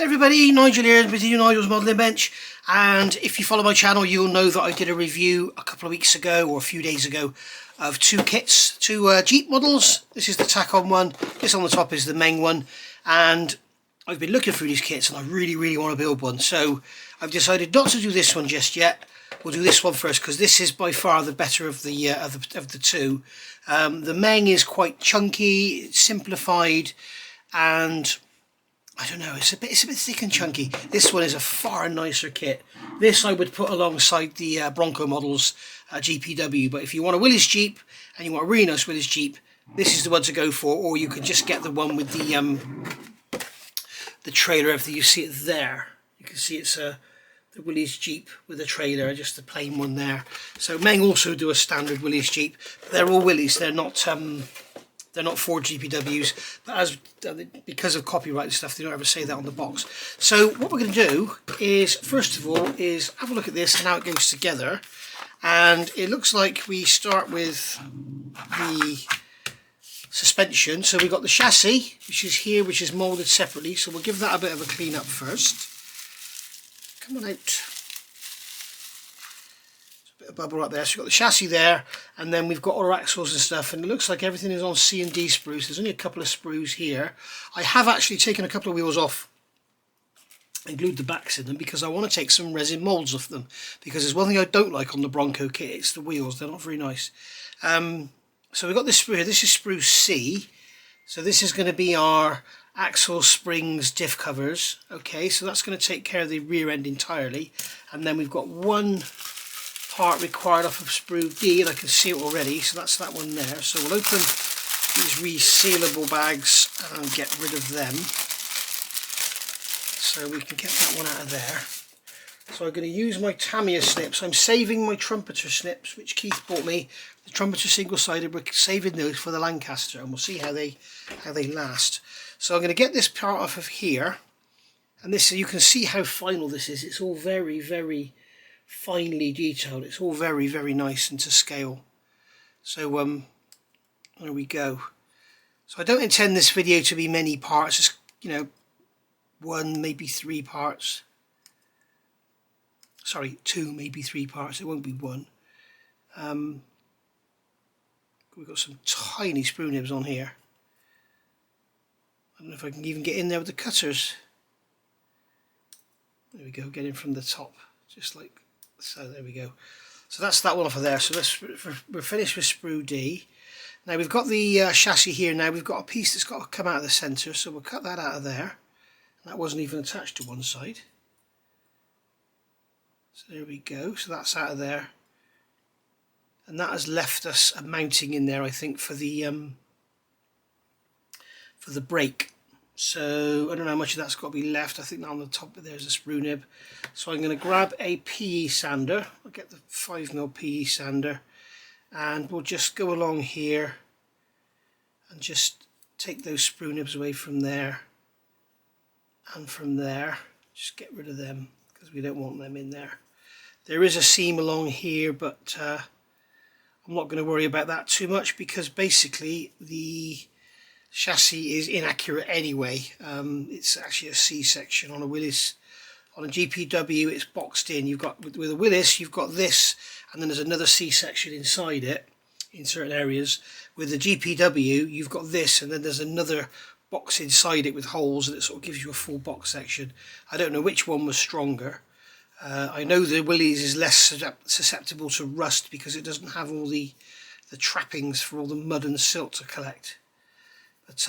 Hi everybody, Nigel here with you, Nigel's Modelling Bench, and if you follow my channel you'll know that I did a review a couple of weeks ago or a few days ago of two Jeep models. This is the Takom one, this on the top is the Meng one, and I've been looking through these kits and I really want to build one, so I've decided not to do this one just yet. We'll do this one first because this is by far the better of the two. The Meng is quite chunky, it's simplified, and I don't know, it's a bit thick and chunky. This one is a far nicer kit. This I would put alongside the Bronco models GPW, but if you want a Willys Jeep and you want a really nice Willys Jeep, this is the one to go for, or you can just get the one with the trailer, everything. You see it there. You can see it's the Willys Jeep with a trailer, just the plain one there. So Meng also do a standard Willys Jeep. They're all Willys, they're not Ford GPWs, but because of copyright and stuff, they don't ever say that on the box. So what we're going to do is, first of all, is have a look at this and how it goes together. And it looks like we start with the suspension. So we've got the chassis, which is here, which is moulded separately. So we'll give that a bit of a clean up first. Come on out. Bit of bubble right there. So we've got the chassis there, and then we've got all our axles and stuff, and it looks like everything is on C and D sprues. There's only a couple of sprues here. I have actually taken a couple of wheels off and glued the backs in them because I want to take some resin molds off them, because there's one thing I don't like on the Bronco kit, it's the wheels. They're not very nice. So we've got this sprue here. This is sprue C, so this is going to be our axle, springs, diff covers. Okay, so that's going to take care of the rear end entirely, and then we've got one part required off of sprue D, and I can see it already, so that's that one there. So we'll open these resealable bags and get rid of them, so we can get that one out of there. So I'm going to use my Tamiya snips. I'm saving my trumpeter snips, which Keith bought me, the trumpeter single-sided. We're saving those for the Lancaster, and we'll see how they last. So I'm going to get this part off of here, and this, you can see how final this is. It's all very finely detailed. It's all very nice and to scale. So there we go. So I don't intend this video to be many parts, just, you know, one, maybe three parts. Sorry, two, maybe three parts. It won't be one. We've got some tiny sprue nibs on here. I don't know if I can even get in there with the cutters. There we go, get in from the top, just like so. There we go. So that's that one off of there. So we're finished with sprue D. Now we've got the chassis here. Now we've got a piece that's got to come out of the centre, so we'll cut that out of there. That wasn't even attached to one side. So there we go. So that's out of there, and that has left us a mounting in there, I think, for the brake. So I don't know how much of that's got to be left. I think that on the top there's a sprue nib. So I'm going to grab a PE sander. I'll get the 5mm PE sander, and we'll just go along here and just take those sprue nibs away from there and from there. Just get rid of them because we don't want them in there. There is a seam along here, but I'm not going to worry about that too much because basically the chassis is inaccurate anyway. It's actually a C-section on a Willys. On a GPW it's boxed in. You've got, with a Willys, you've got this, and then there's another C-section inside it in certain areas. With the GPW you've got this, and then there's another box inside it with holes, and it sort of gives you a full box section. I don't know which one was stronger. I know the Willys is less susceptible to rust because it doesn't have all the trappings for all the mud and silt to collect. But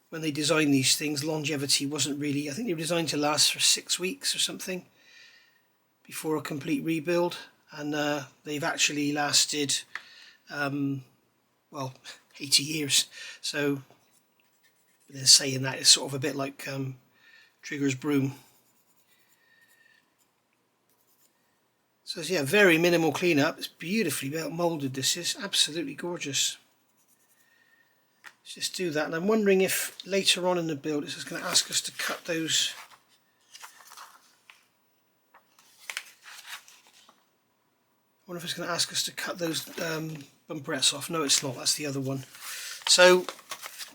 when they designed these things, longevity wasn't really, I think they were designed to last for 6 weeks or something before a complete rebuild, and they've actually lasted well, 80 years. So they're saying that it's sort of a bit like Trigger's broom. So yeah, very minimal cleanup. It's beautifully moulded. This is absolutely gorgeous. Let's just do that, and I'm wondering if later on in the build it's going to ask us to cut those. I wonder if it's going to ask us to cut those bumperettes off. No, it's not. That's the other one. So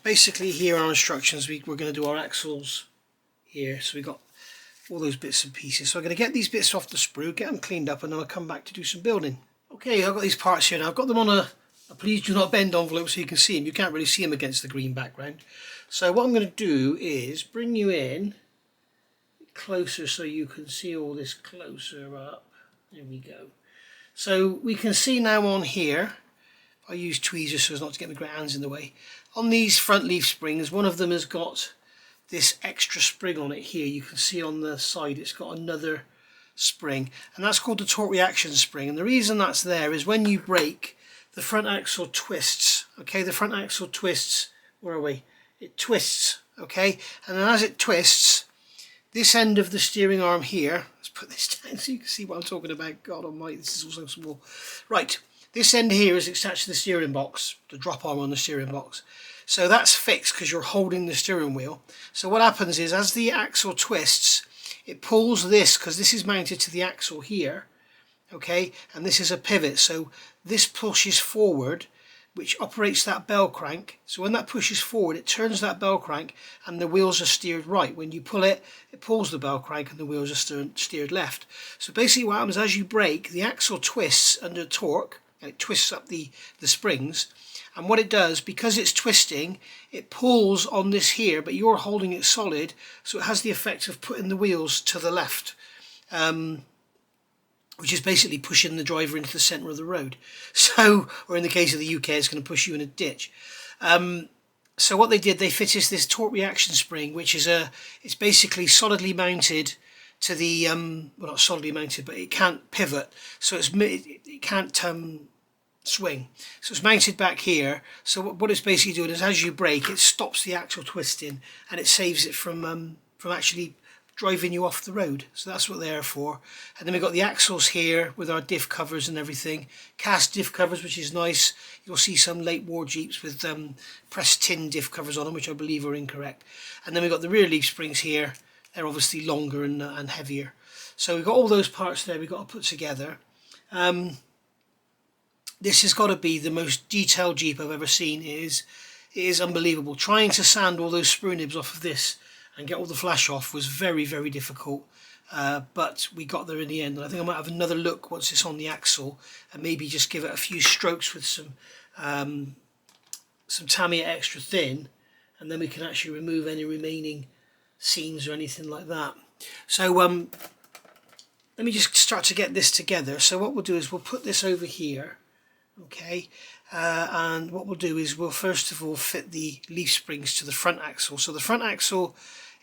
basically here on instructions we're going to do our axles here. So we got all those bits and pieces. So I'm going to get these bits off the sprue, get them cleaned up, and then I'll come back to do some building. Okay, I've got these parts here now. I've got them on a please do not bend envelope so you can see them. You can't really see them against the green background. So what I'm going to do is bring you in closer so you can see all this closer up. There we go. So we can see now on here, I use tweezers so as not to get my great hands in the way. On these front leaf springs, one of them has got this extra spring on it here. You can see on the side it's got another spring, and that's called the torque reaction spring. And the reason that's there is when you brake, the front axle twists. Okay, the front axle twists. Where are we? It twists. Okay, and then as it twists, this end of the steering arm here, let's put this down so you can see what I'm talking about. God almighty, this is also small. Right, this end here is attached to the steering box, the drop arm on the steering box. So that's fixed because you're holding the steering wheel. So what happens is as the axle twists, it pulls this, because this is mounted to the axle here, okay, and this is a pivot. So this pushes forward, which operates that bell crank. So when that pushes forward, it turns that bell crank and the wheels are steered right. When you pull it, it pulls the bell crank and the wheels are steered left. So basically what happens as you brake, the axle twists under torque, and it twists up the springs. And what it does, because it's twisting, it pulls on this here, but you're holding it solid, so it has the effect of putting the wheels to the left, which is basically pushing the driver into the centre of the road. So, or in the case of the UK, it's going to push you in a ditch. So what they did, they fitted this torque reaction spring, which is it's basically solidly mounted to the, well, not solidly mounted, but it can't pivot, so it can't swing. So it's mounted back here. So what it's basically doing is as you brake, it stops the axle twisting and it saves it from actually driving you off the road. So that's what they're for. And then we've got the axles here with our diff covers and everything, cast diff covers, which is nice. You'll see some late war Jeeps with pressed tin diff covers on them, which I believe are incorrect. And then we've got the rear leaf springs here. They're obviously longer and heavier. So we've got all those parts there we've got to put together. This has got to be the most detailed Jeep I've ever seen. It is unbelievable. Trying to sand all those sprue nibs off of this and get all the flash off was very, very difficult. But we got there in the end. And I think I might have another look once it's on the axle and maybe just give it a few strokes with some Tamiya extra thin, and then we can actually remove any remaining seams or anything like that. So let me just start to get this together. So what we'll do is we'll put this over here. Okay, and what we'll do is we'll first of all fit the leaf springs to the front axle. So the front axle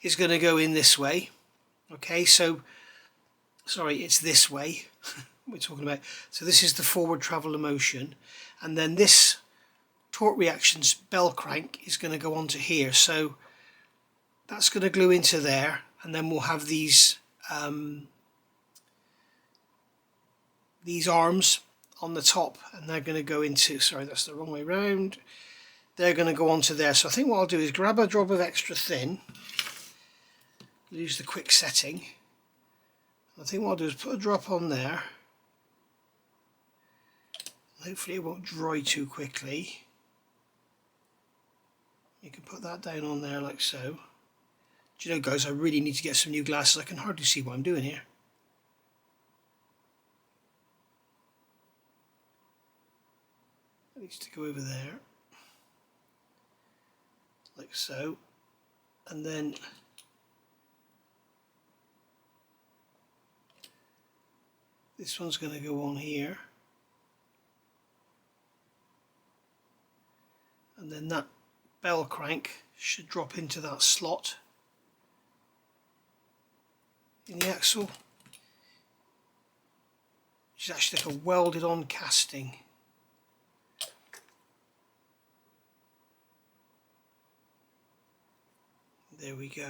is going to go in this way. Okay, so sorry, it's this way we're talking about. So this is the forward travel of motion, and then this torque reactions bell crank is going to go onto here. So that's going to glue into there, and then we'll have these arms on the top, and they're going to go into, sorry, that's the wrong way round, they're going to go onto there. So I think what I'll do is grab a drop of extra thin, use the quick setting. I think what I'll do is put a drop on there, hopefully it won't dry too quickly. You can put that down on there like so. Do you know, guys, I really need to get some new glasses. I can hardly see what I'm doing here. It needs to go over there, like so, and then this one's going to go on here, and then that bell crank should drop into that slot in the axle, which is actually like a welded on casting. There we go.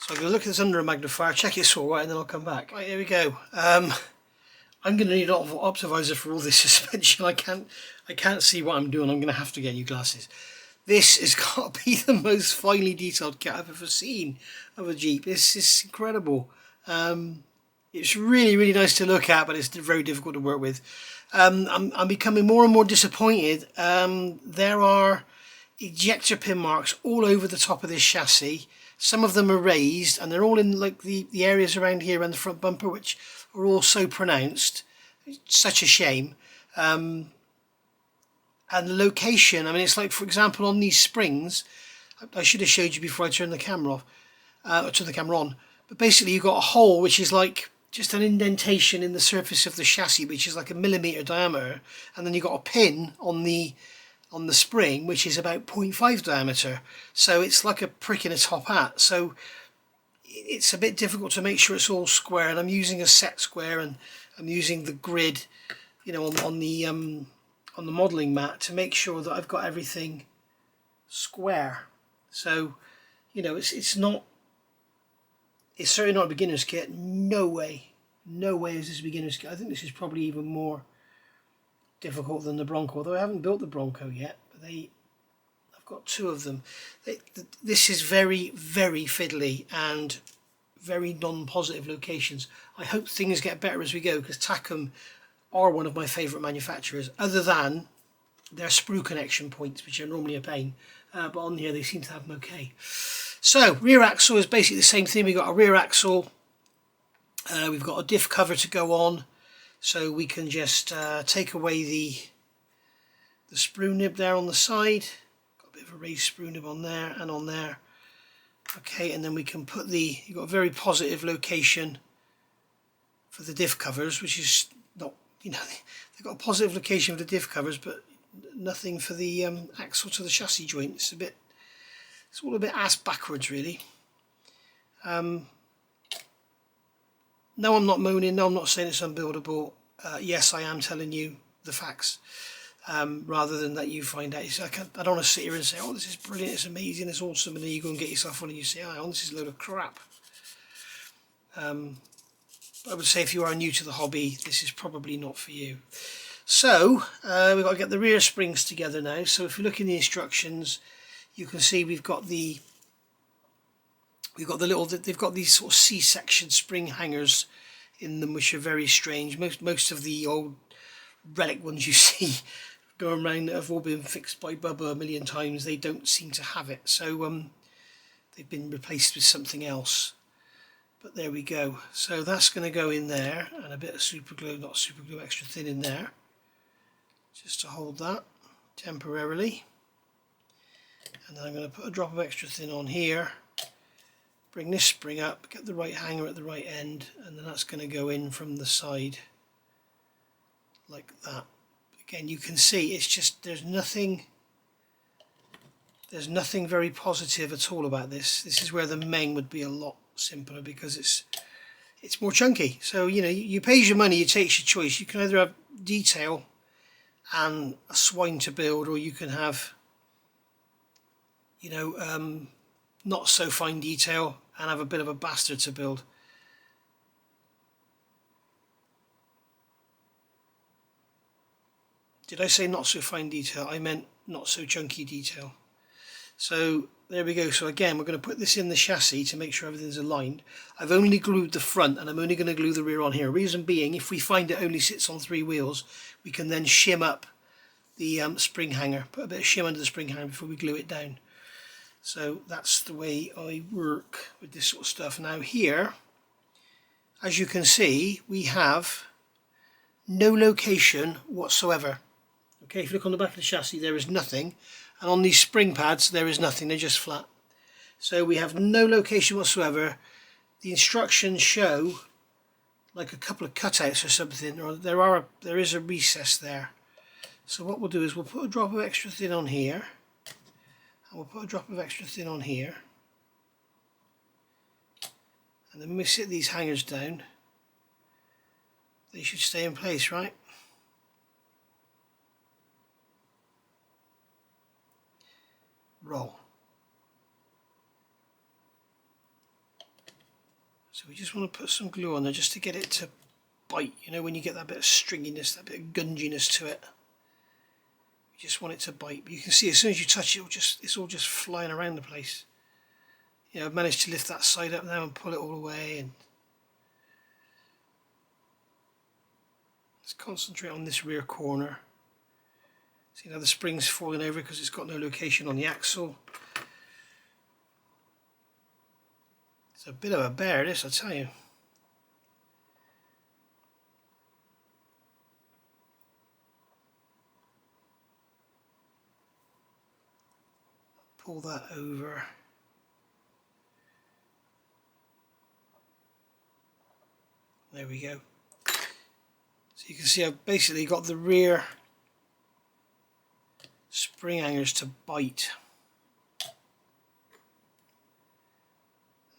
So I'm going to look at this under a magnifier, check it's all right, and then I'll come back. Right, here we go. I'm going to need an optimizer for all this suspension. I can't see what I'm doing. I'm going to have to get new glasses. This has got to be the most finely detailed kit I've ever seen of a Jeep. This is incredible. It's really, really nice to look at, but it's very difficult to work with. I'm becoming more and more disappointed. There are ejector pin marks all over the top of this chassis. Some of them are raised, and they're all in like the areas around here around the front bumper, which are all so pronounced. It's such a shame. And the location, I mean, it's like, for example, on these springs, I should have showed you before I turned the camera off, or turned the camera on. But basically you've got a hole which is like just an indentation in the surface of the chassis, which is like a millimetre diameter, and then you've got a pin on the spring which is about 0.5 diameter, so it's like a prick in a top hat. So it's a bit difficult to make sure it's all square, and I'm using a set square, and I'm using the grid, you know, on the modelling mat to make sure that I've got everything square. So, you know, it's certainly not a beginner's kit. No way is this a beginner's kit. I think this is probably even more difficult than the Bronco, although I haven't built the Bronco yet. But I've got two of them. This is very, very fiddly and very non-positive locations. I hope things get better as we go, because Takom are one of my favourite manufacturers, other than their sprue connection points, which are normally a pain. But on here they seem to have them okay. So rear axle is basically the same thing. We've got a rear axle, we've got a diff cover to go on, so we can just take away the sprue nib there on the side. Got a bit of a raised sprue nib on there and on there. Okay, and then we can put you've got a very positive location for the diff covers, which is not, you know, they've got a positive location for the diff covers, but nothing for the axle to the chassis joint. It's all a bit ass backwards, really. No, I'm not moaning. No, I'm not saying it's unbuildable. Yes, I am telling you the facts, rather than that you find out. I don't want to sit here and say, oh, this is brilliant, it's amazing, it's awesome, and then you go and get yourself one and you say, oh, this is a load of crap. I would say if you are new to the hobby, this is probably not for you. So we've got to get the rear springs together now. So if you look in the instructions, you can see they've got these sort of C-section spring hangers in them, which are very strange. Most of the old relic ones you see going around that have all been fixed by Bubba a million times, they don't seem to have it. So they've been replaced with something else. But there we go. So that's going to go in there, and a bit of super glue, not super glue, extra thin in there, just to hold that temporarily. And then I'm going to put a drop of extra thin on here, bring this spring up, get the right hanger at the right end, and then that's going to go in from the side like that. Again, you can see it's just there's nothing very positive at all about this. This is where the Meng would be a lot simpler, because it's more chunky. So, you know, you pay your money, you take your choice. You can either have detail and a swine to build, or you can have, you know, not so fine detail and have a bit of a bastard to build. Did I say not so fine detail? I meant not so chunky detail. So there we go. So again, we're going to put this in the chassis to make sure everything's aligned. I've only glued the front, and I'm only going to glue the rear on here. Reason being, if we find it only sits on 3 wheels, we can then shim up the spring hanger, put a bit of shim under the spring hanger before we glue it down. So that's the way I work with this sort of stuff. Now here, as you can see, we have no location whatsoever. Okay, if you look on the back of the chassis, there is nothing, and on these spring pads there is nothing, they're just flat. So we have no location whatsoever. The instructions show like a couple of cutouts or something, or there is a recess there. So what we'll do is we'll put a drop of extra thin on here, and we'll put a drop of extra thin on here, and then when we sit these hangers down, they should stay in place, right? Roll. So we just want to put some glue on there just to get it to bite. You know, when you get that bit of stringiness, that bit of gunginess to it, you just want it to bite. But you can see as soon as you touch it, it's all just flying around the place. You know, I've managed to lift that side up now and pull it all away, and let's concentrate on this rear corner. See now the spring's falling over because it's got no location on the axle. It's a bit of a bear, this, I tell you. Pull that over. There we go. So you can see I've basically got the rear spring hangers to bite.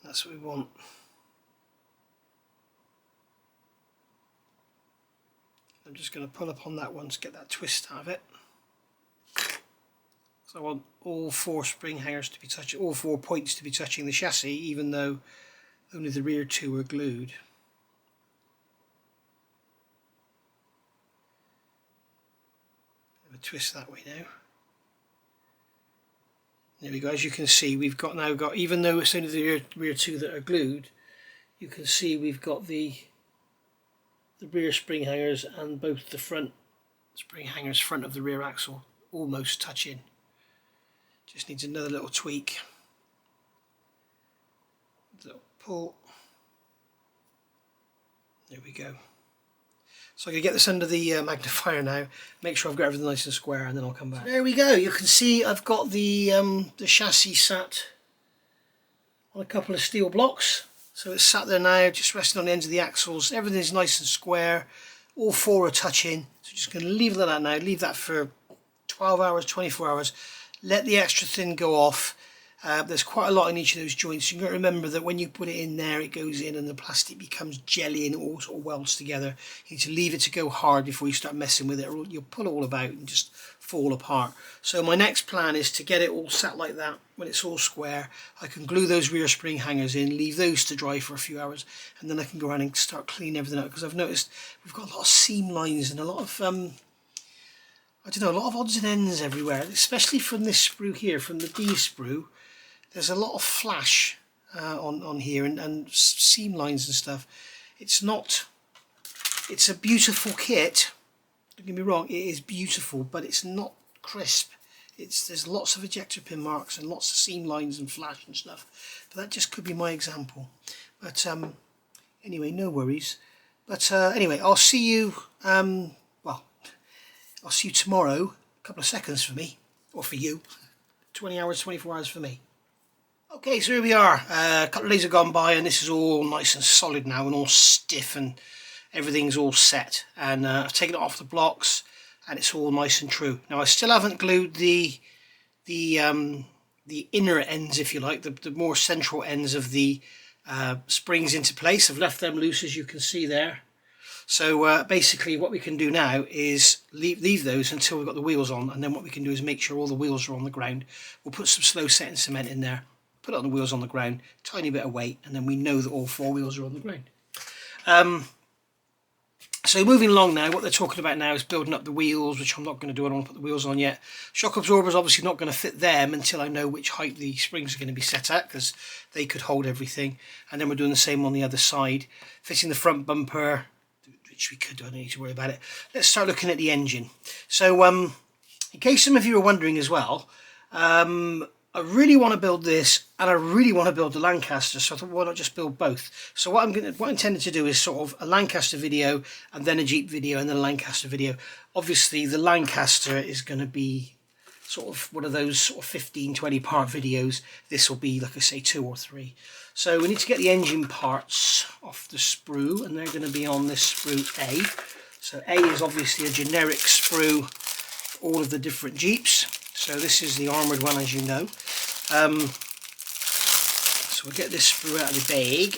That's what we want. I'm just going to pull up on that one to get that twist out of it. So I want all 4 spring hangers to be touching, all 4 points to be touching the chassis, even though only the rear 2 are glued. Bit of a twist that way now. There we go. As you can see, we've now got, even though it's only the rear 2 that are glued, you can see we've got the rear spring hangers and both the front spring hangers front of the rear axle almost touching. Just needs another little tweak. Little pull. There we go. So I'm going to get this under the magnifier now, make sure I've got everything nice and square, and then I'll come back. So there we go. You can see I've got the chassis sat on a couple of steel blocks. So it's sat there now, just resting on the ends of the axles. Everything's nice and square. All 4 are touching. So just going to leave that now. Leave that for 12 hours, 24 hours. Let the extra thin go off. There's quite a lot in each of those joints. You've got to remember that when you put it in there, it goes in and the plastic becomes jelly and it all sort of welds together. You need to leave it to go hard before you start messing with it, or you'll pull it all about and just fall apart. So my next plan is to get it all sat like that. When it's all square, I can glue those rear spring hangers in, leave those to dry for a few hours, and then I can go around and start cleaning everything out, because I've noticed we've got a lot of seam lines and a lot of I don't know, a lot of odds and ends everywhere, especially from this sprue here, from the D sprue. There's a lot of flash on here and seam lines and stuff. It's a beautiful kit, don't get me wrong, it is beautiful, but it's not crisp. There's lots of ejector pin marks and lots of seam lines and flash and stuff, but that just could be my example. But anyway, no worries. But anyway, I'll see you I'll see you tomorrow. A couple of seconds for me, or for you. 20 hours, 24 hours for me. Okay, so here we are. A couple of days have gone by and this is all nice and solid now and all stiff and everything's all set. And I've taken it off the blocks and it's all nice and true. Now I still haven't glued the inner ends, if you like, the more central ends of the springs into place. I've left them loose, as you can see there. So basically what we can do now is leave those until we've got the wheels on, and then what we can do is make sure all the wheels are on the ground. We'll put some slow setting cement in there, put it on the wheels on the ground, tiny bit of weight, and then we know that all 4 wheels are on the ground. So moving along now, what they're talking about now is building up the wheels, which I'm not going to do. I don't want to put the wheels on yet. Shock absorbers obviously not going to fit them until I know which height the springs are going to be set at, because they could hold everything. And then we're doing the same on the other side, fitting the front bumper, which we could do, I don't need to worry about it. Let's start looking at the engine. So in case some of you are wondering as well, I really want to build this and I really want to build the Lancaster, so I thought, why not just build both? So what I intended to do is sort of a Lancaster video and then a Jeep video and then a Lancaster video. Obviously the Lancaster is going to be sort of one of those sort of 15-20 part videos. This will be, like I say, 2 or 3. So we need to get the engine parts off the sprue, and they're going to be on this sprue A. So A is obviously a generic sprue for all of the different Jeeps. So this is the armoured one, as you know. So we'll get this sprue out of the bag.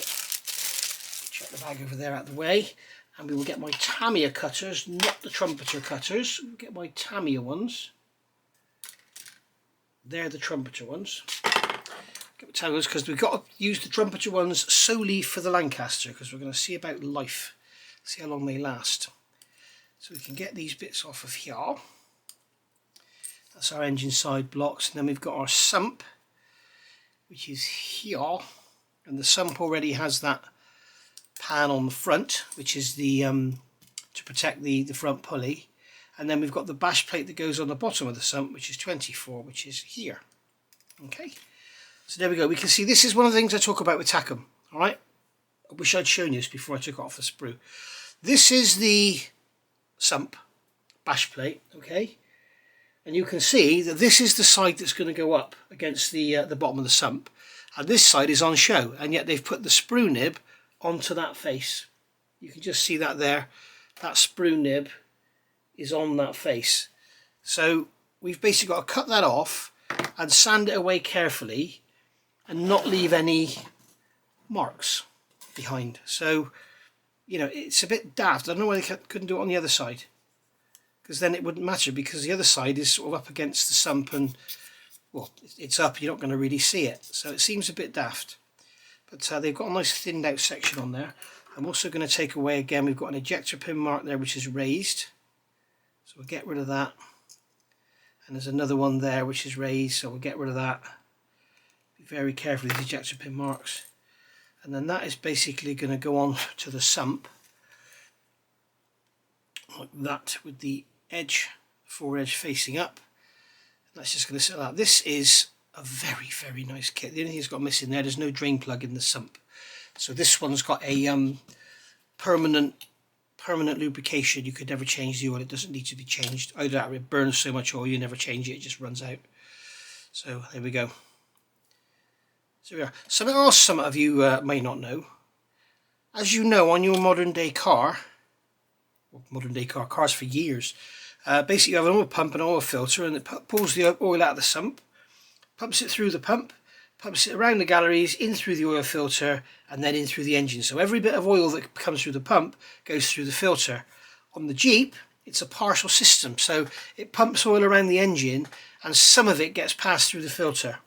Check the bag over there out of the way. And we will get my Tamiya cutters, not the trumpeter cutters. We'll get my Tamiya ones. They're the trumpeter ones. Because we've got to use the trumpeter ones solely for the Lancaster, because we're going to see about life, see how long they last. So we can get these bits off of here. That's our engine side blocks, and then we've got our sump, which is here, and the sump already has that pan on the front, which is the to protect the front pulley, and then we've got the bash plate that goes on the bottom of the sump, which is 24, which is here. Okay. So there we go. We can see this is one of the things I talk about with Takom. Alright, I wish I'd shown you this before I took it off the sprue. This is the sump bash plate, okay? And you can see that this is the side that's going to go up against the bottom of the sump, and this side is on show, and yet they've put the sprue nib onto that face. You can just see that there. That sprue nib is on that face. So we've basically got to cut that off and sand it away carefully and not leave any marks behind. So, you know, it's a bit daft. I don't know why they couldn't do it on the other side, because then it wouldn't matter, because the other side is sort of up against the sump and, well, it's up, you're not going to really see it. So it seems a bit daft. But they've got a nice thinned out section on there. I'm also going to take away, again, we've got an ejector pin mark there which is raised. So we'll get rid of that. And there's another one there which is raised, so we'll get rid of that. Be very careful with these ejector pin marks. And then that is basically going to go on to the sump, like that, with the edge, fore edge facing up. And that's just going to sit like that. This is a very, very nice kit. The only thing it's got missing there's no drain plug in the sump. So this one's got a permanent lubrication. You could never change the oil. It doesn't need to be changed. Either that or it burns so much oil you never change it. It just runs out. So there we go. So we are. Something else some of you may not know. As you know, on your modern day car, cars for years, basically you have an oil pump and oil filter, and it pulls the oil out of the sump, pumps it through the pump, pumps it around the galleries, in through the oil filter, and then in through the engine. So every bit of oil that comes through the pump goes through the filter. On the Jeep, it's a partial system, so it pumps oil around the engine, and some of it gets passed through the filter,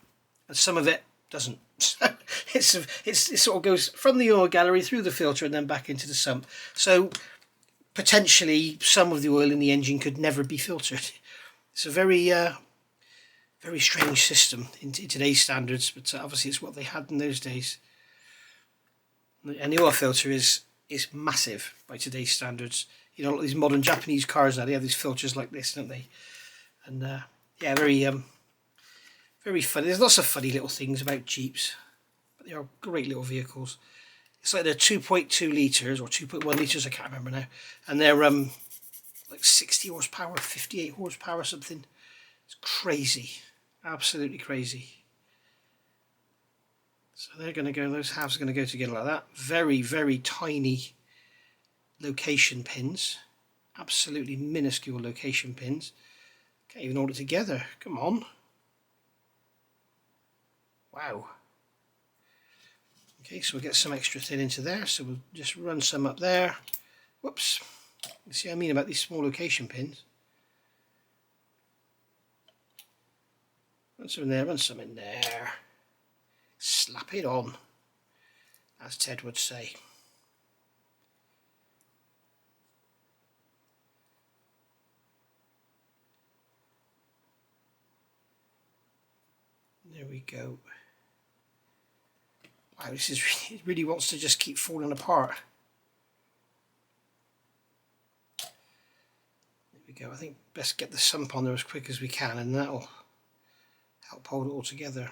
and some of it doesn't. So it sort of goes from the oil gallery through the filter and then back into the sump. So potentially some of the oil in the engine could never be filtered. It's a very very strange system in today's standards, but obviously it's what they had in those days. And the oil filter is massive by today's standards. You know, these modern Japanese cars now, they have these filters like this, don't they? And yeah, very funny. There's lots of funny little things about Jeeps, but they are great little vehicles. It's like they're 2.2 litres or 2.1 litres, I can't remember now, and they're like 60 horsepower, 58 horsepower, something. It's crazy, absolutely crazy. So they're going to go, those halves are going to go together like that. Very, very tiny location pins, absolutely minuscule location pins. Can't even hold it together, come on. Wow. Okay, so we'll get some extra thin into there, so we'll just run some up there. Whoops. You see what I mean about these small location pins? Run some in there, run some in there. Slap it on, as Ted would say. There we go. Wow, this is really, it really wants to just keep falling apart. There we go. I think best get the sump on there as quick as we can, and that'll help hold it all together.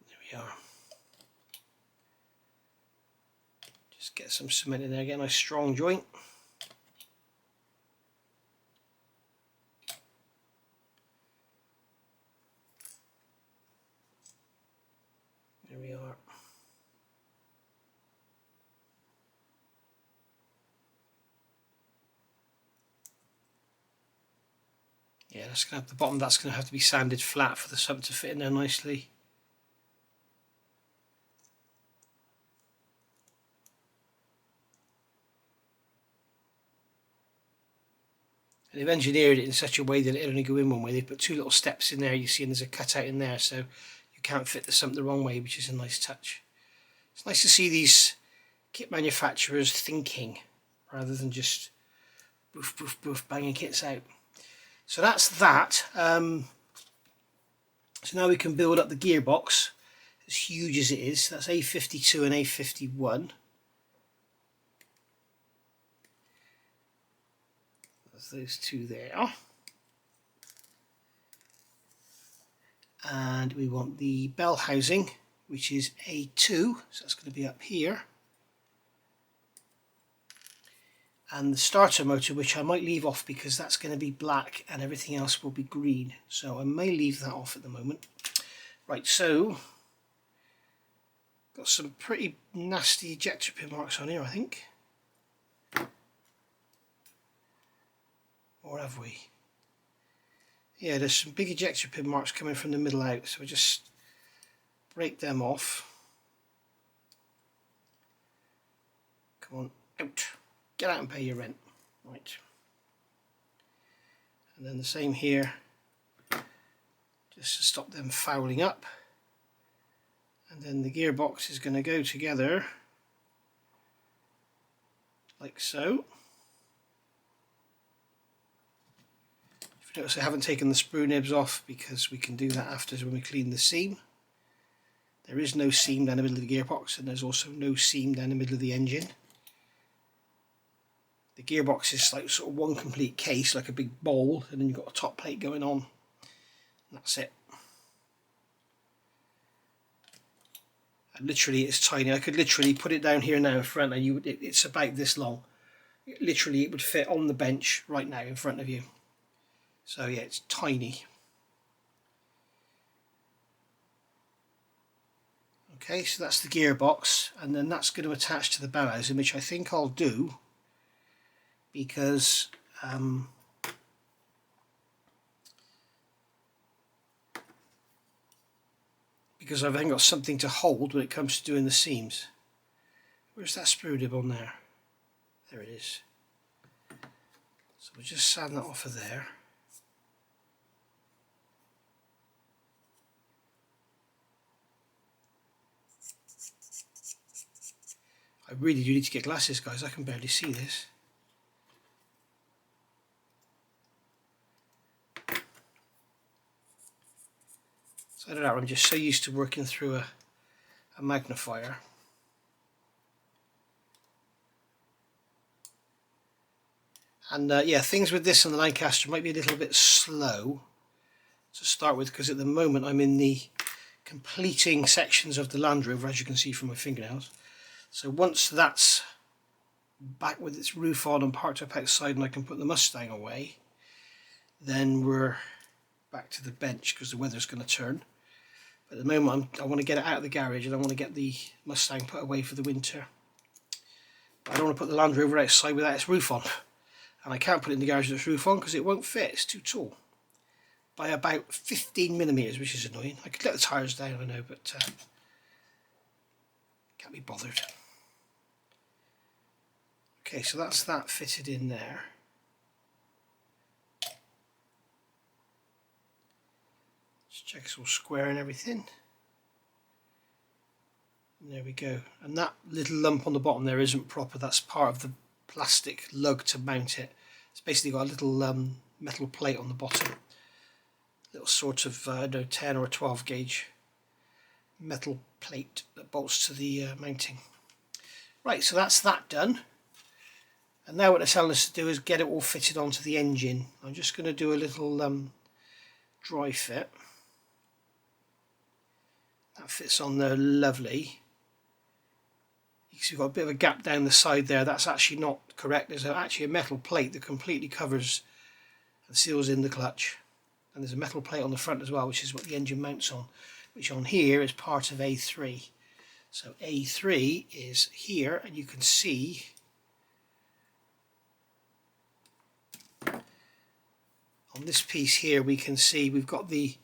There we are. Just get some cement in there, get a nice strong joint. There we are. Yeah, that's going to have the bottom. That's going to have to be sanded flat for the sump to fit in there nicely. And they've engineered it in such a way that it'll only go in one way. They've put two little steps in there, you see, and there's a cutout in there, so you can't fit the sump the wrong way, which is a nice touch. It's nice to see these kit manufacturers thinking rather than just boof boof boof banging kits out. So that's that. So now we can build up the gearbox, as huge as it is. That's A52 and A51. There's those two there. and we want the bell housing, which is A2, so that's going to be up here, and the starter motor, which I might leave off because that's going to be black and everything else will be green, so I may leave that off at the moment. Right, so got some pretty nasty ejector pin marks on here, I think. Or have we? Yeah, there's some big ejector pin marks coming from the middle out, so we just break them off. Come on, out. Get out and pay your rent. Right. And then the same here, just to stop them fouling up. And then the gearbox is going to go together like so. If you notice, I haven't taken the sprue nibs off because we can do that after when we clean the seam. There is no seam down the middle of the gearbox, and there's also no seam down the middle of the engine. The gearbox is like sort of one complete case, like a big bowl, and then you've got a top plate going on. And that's it. And literally, it's tiny. I could literally put it down here now in front, and it's about this long. Literally, it would fit on the bench right now in front of you. So yeah, it's tiny. Okay, so that's the gearbox, and then that's going to attach to the bell housing, which I think I'll do because I've then got something to hold when it comes to doing the seams. Where's that sprue nib on there? There it is. So we'll just sand that off of there. I really do need to get glasses, guys. I can barely see this. So I don't know, I'm just so used to working through a magnifier. And yeah, things with this and the Lancaster might be a little bit slow to start with, because at the moment I'm in the completing sections of the Land Rover, as you can see from my fingernails. So once that's back with its roof on and parked up outside and I can put the Mustang away, then we're back to the bench because the weather's going to turn. But at the moment I want to get it out of the garage and I want to get the Mustang put away for the winter. But I don't want to put the Land Rover outside without its roof on. And I can't put it in the garage with its roof on because it won't fit, it's too tall. By about 15mm, which is annoying. I could let the tyres down, I know, but can't be bothered. Okay, so that's that fitted in there. Just check it's all square and everything. And there we go. And that little lump on the bottom there isn't proper, that's part of the plastic lug to mount it. It's basically got a little metal plate on the bottom. Little sort of, I don't know, 10 or a 12 gauge metal plate that bolts to the mounting. Right, so that's that done. And now what they're telling us to do is get it all fitted onto the engine. I'm just going to do a little dry fit. That fits on there lovely. You can see we've got a bit of a gap down the side there. That's actually not correct. There's actually a metal plate that completely covers and seals in the clutch. And there's a metal plate on the front as well, which is what the engine mounts on, which on here is part of A3. So A3 is here, and you can see on this piece here, we can see we've got the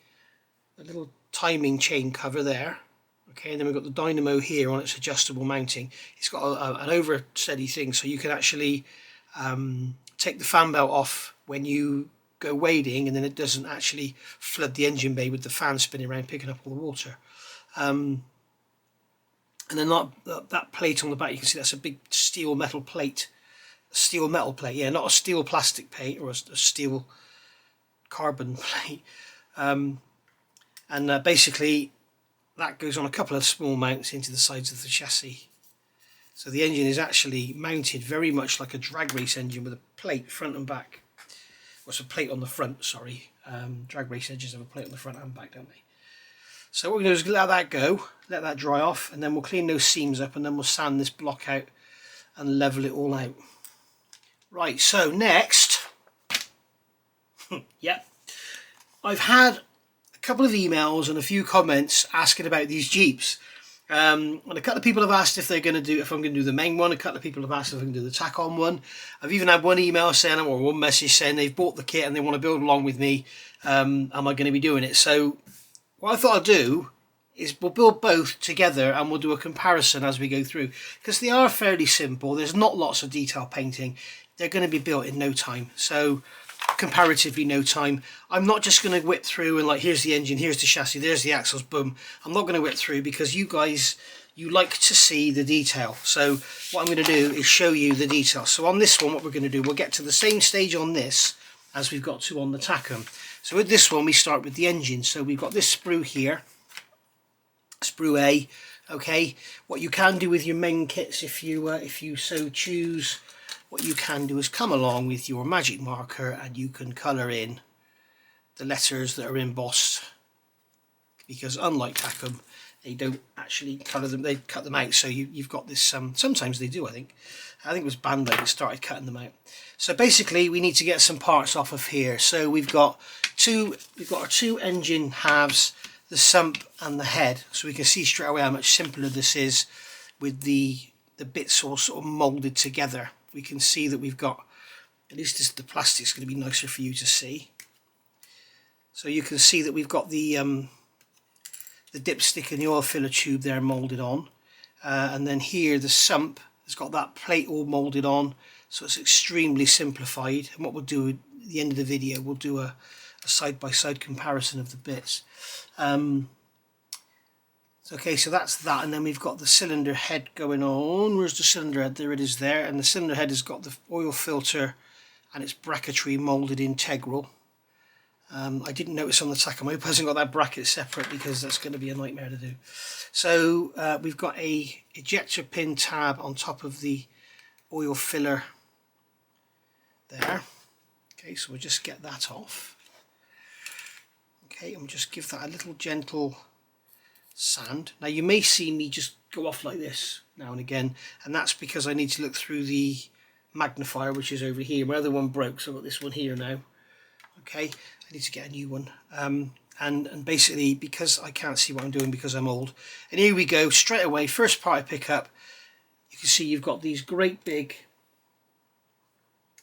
little timing chain cover there. Okay, and then we've got the dynamo here on its adjustable mounting. It's got an oversteady thing, so you can actually take the fan belt off when you go wading, and then it doesn't actually flood the engine bay with the fan spinning around picking up all the water. And then that plate on the back, you can see that's a big steel metal plate. Steel metal plate, yeah, not a steel plastic plate or a steel carbon plate. And basically that goes on a couple of small mounts into the sides of the chassis. So the engine is actually mounted very much like a drag race engine with a plate front and back. Well, it's a plate on the front, sorry. Drag race engines have a plate on the front and back, don't they? So what we're going to do is let that go, let that dry off, and then we'll clean those seams up, and then we'll sand this block out and level it all out. Right, so next, yep, I've had a couple of emails and a few comments asking about these Jeeps. And a couple of people have asked if I'm going to do the Meng one. A couple of people have asked if I can do the Takom one. I've even had one email saying, or one message saying they've bought the kit and they want to build along with me. Am I going to be doing it? So what I thought I'd do is we'll build both together and we'll do a comparison as we go through, because they are fairly simple. There's not lots of detail painting. They're going to be built in no time. So comparatively no time. I'm not just going to whip through and like, here's the engine, here's the chassis, there's the axles, boom. I'm not going to whip through, because you guys, you like to see the detail. So what I'm going to do is show you the detail. So on this one, what we're going to do, we'll get to the same stage on this as we've got to on the Takom. So with this one, we start with the engine. So we've got this sprue here, sprue A. Okay, what you can do with your Meng kits, if you so choose, what you can do is come along with your magic marker and you can colour in the letters that are embossed, because unlike Takom, they don't actually colour them, they cut them out. So you've got this, sometimes they do, I think it was Bandai that started cutting them out. So basically we need to get some parts off of here. So we've got our two engine halves, the sump and the head, so we can see straight away how much simpler this is with the bits all sort of moulded together. We can see that we've got, at least the plastic's going to be nicer for you to see. So you can see that we've got the dipstick and the oil filler tube there moulded on, and then here the sump has got that plate all moulded on, so it's extremely simplified. And what we'll do at the end of the video, we'll do a side-by-side comparison of the bits. Okay, so that's that, and then we've got the cylinder head going on. Where's the cylinder head? There it is there, and the cylinder head has got the oil filter and its bracketry moulded integral. I didn't notice on the Takom, I hope it hasn't got that bracket separate, because that's going to be a nightmare to do. So we've got a ejector pin tab on top of the oil filler there. Okay, so we'll just get that off. Okay, and we'll just give that a little gentle sand. Now you may see me just go off like this now and again, and that's because I need to look through the magnifier, which is over here. My other one broke, so I've got this one here now. Okay, I need to get a new one, and basically because I can't see what I'm doing because I'm old. And here we go, straight away, first part I pick up, you can see you've got these great big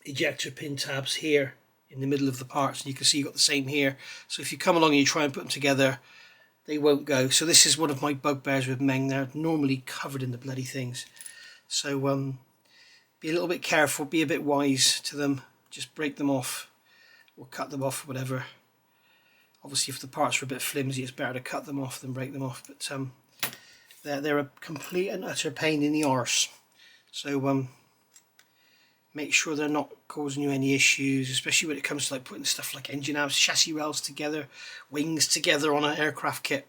ejector pin tabs here in the middle of the parts, and you can see you've got the same here. So if you come along and you try and put them together, they won't go. So this is one of my bugbears with Meng. They're normally covered in the bloody things. So be a little bit careful, be a bit wise to them. Just break them off or cut them off, whatever. Obviously if the parts are a bit flimsy, it's better to cut them off than break them off. But they're a complete and utter pain in the arse. So make sure they're not causing you any issues, especially when it comes to like putting stuff like engine halves, chassis rails together, wings together on an aircraft kit,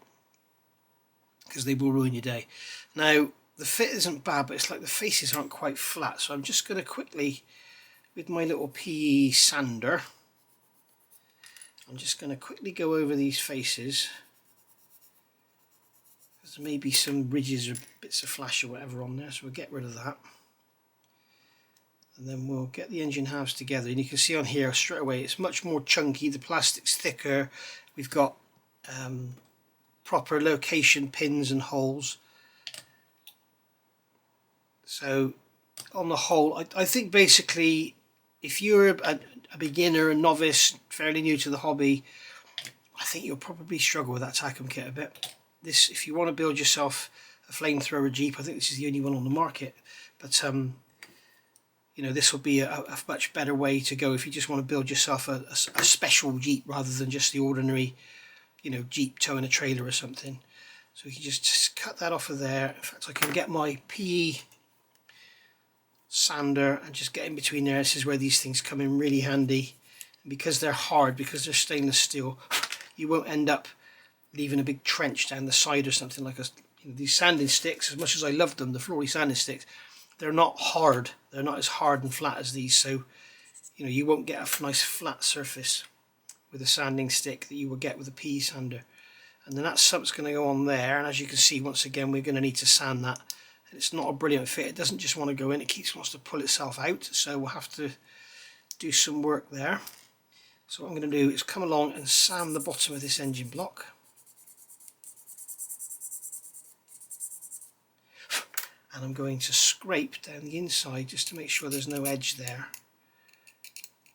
because they will ruin your day. Now the fit isn't bad, but it's like the faces aren't quite flat, so I'm just going to quickly, with my little PE sander, I'm just going to quickly go over these faces. There's maybe some ridges or bits of flash or whatever on there, so we'll get rid of that. And then we'll get the engine halves together, and you can see on here straight away it's much more chunky, the plastic's thicker, we've got proper location pins and holes. So on the whole, I think basically if you're a beginner, a novice, fairly new to the hobby, I think you'll probably struggle with that Takom kit a bit. This, if you want to build yourself a flamethrower Jeep, I think this is the only one on the market, but you know, this will be a much better way to go if you just want to build yourself a special Jeep rather than just the ordinary, you know, Jeep towing a trailer or something. So we can just cut that off of there. In fact, I can get my PE sander and just get in between there. This is where these things come in really handy. And because they're hard, because they're stainless steel, you won't end up leaving a big trench down the side or something like these sanding sticks. As much as I love them, the Flory sanding sticks, they're not hard. They're not as hard and flat as these, so you know, you won't get a nice flat surface with a sanding stick that you will get with a PE sander. and then that sump's going to go on there, and as you can see, once again, we're going to need to sand that. And it's not a brilliant fit. It doesn't just want to go in, it wants to pull itself out, so we'll have to do some work there. So what I'm going to do is come along and sand the bottom of this engine block. And I'm going to scrape down the inside just to make sure there's no edge there.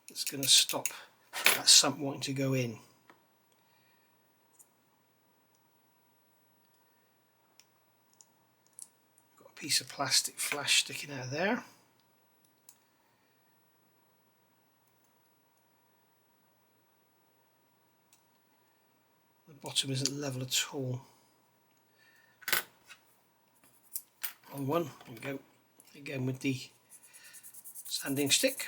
It's going to stop that sump wanting to go in. Got a piece of plastic flash sticking out of there. The bottom isn't level at all. On one, there we go, again with the sanding stick,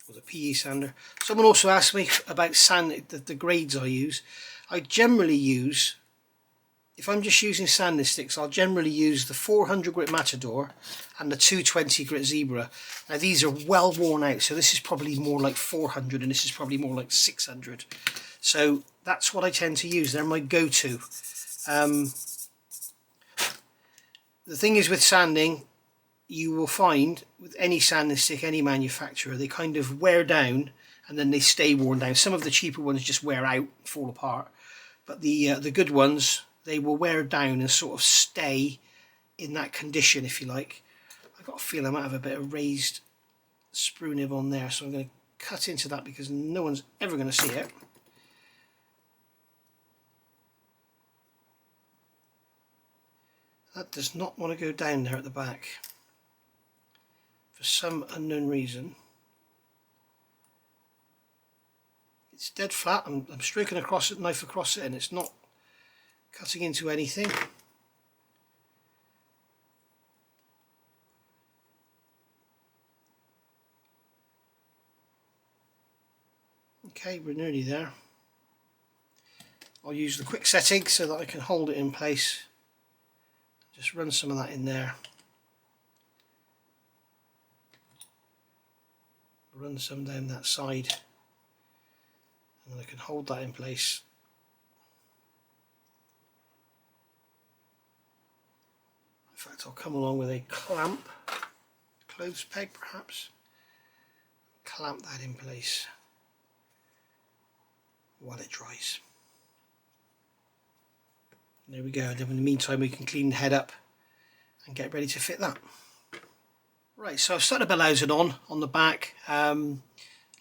or the PE sander. Someone also asked me about the grades I use. I generally use, if I'm just using sanding sticks, I'll generally use the 400 grit Matador and the 220 grit Zebra. Now these are well worn out, so this is probably more like 400 and this is probably more like 600. So that's what I tend to use, they're my go-to. The thing is with sanding, you will find with any sanding stick, any manufacturer, they kind of wear down and then they stay worn down. Some of the cheaper ones just wear out, fall apart, but the good ones, they will wear down and sort of stay in that condition, if you like. I've got a feel I might have a bit of raised sprue nib on there, so I'm going to cut into that because no one's ever going to see it. That does not want to go down there at the back for some unknown reason. It's dead flat. I'm stroking across it, knife across it, and it's not cutting into anything. Okay, we're nearly there. I'll use the quick setting so that I can hold it in place. Just run some of that in there. Run some down that side. And then I can hold that in place. In fact, I'll come along with a clamp, clothes peg perhaps. Clamp that in place while it dries. There we go, and in the meantime we can clean the head up and get ready to fit that. Right, so I've started bellowsing on the back, a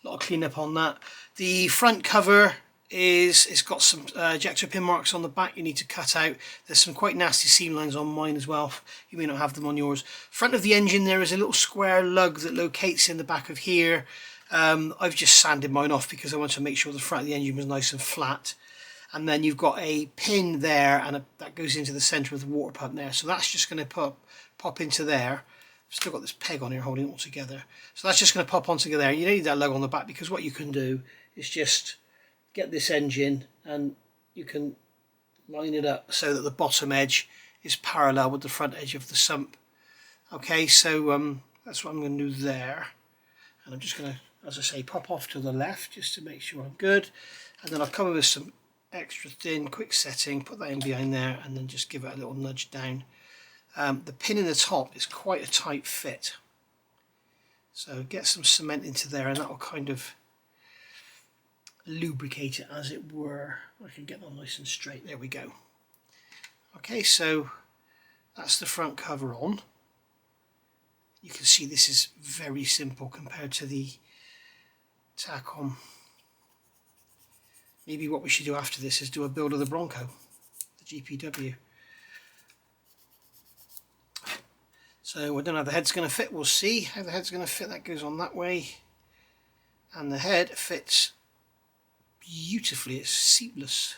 lot of clean up on that. The front cover it's got some ejector pin marks on the back you need to cut out. There's some quite nasty seam lines on mine as well, you may not have them on yours. Front of the engine there is a little square lug that locates in the back of here. I've just sanded mine off because I want to make sure the front of the engine was nice and flat. And then you've got a pin there, and that goes into the centre of the water pump there. So that's just going to pop into there. I've still got this peg on here holding it all together. So that's just going to pop onto there. You don't need that lug on the back because what you can do is just get this engine and you can line it up so that the bottom edge is parallel with the front edge of the sump. Okay, so that's what I'm going to do there. And I'm just going to, as I say, pop off to the left just to make sure I'm good. And then I'll come with some extra thin quick setting, put that in behind there, and then just give it a little nudge down. The pin in the top is quite a tight fit, so get some cement into there and that will kind of lubricate it, as it were. I can get that nice and straight. There we go. Okay, so that's the front cover on. You can see this is very simple compared to the Takom. Maybe what we should do after this is do a build of the Bronco, the GPW. So I don't know how the head's going to fit. We'll see how the head's going to fit. That goes on that way. And the head fits beautifully. It's seamless.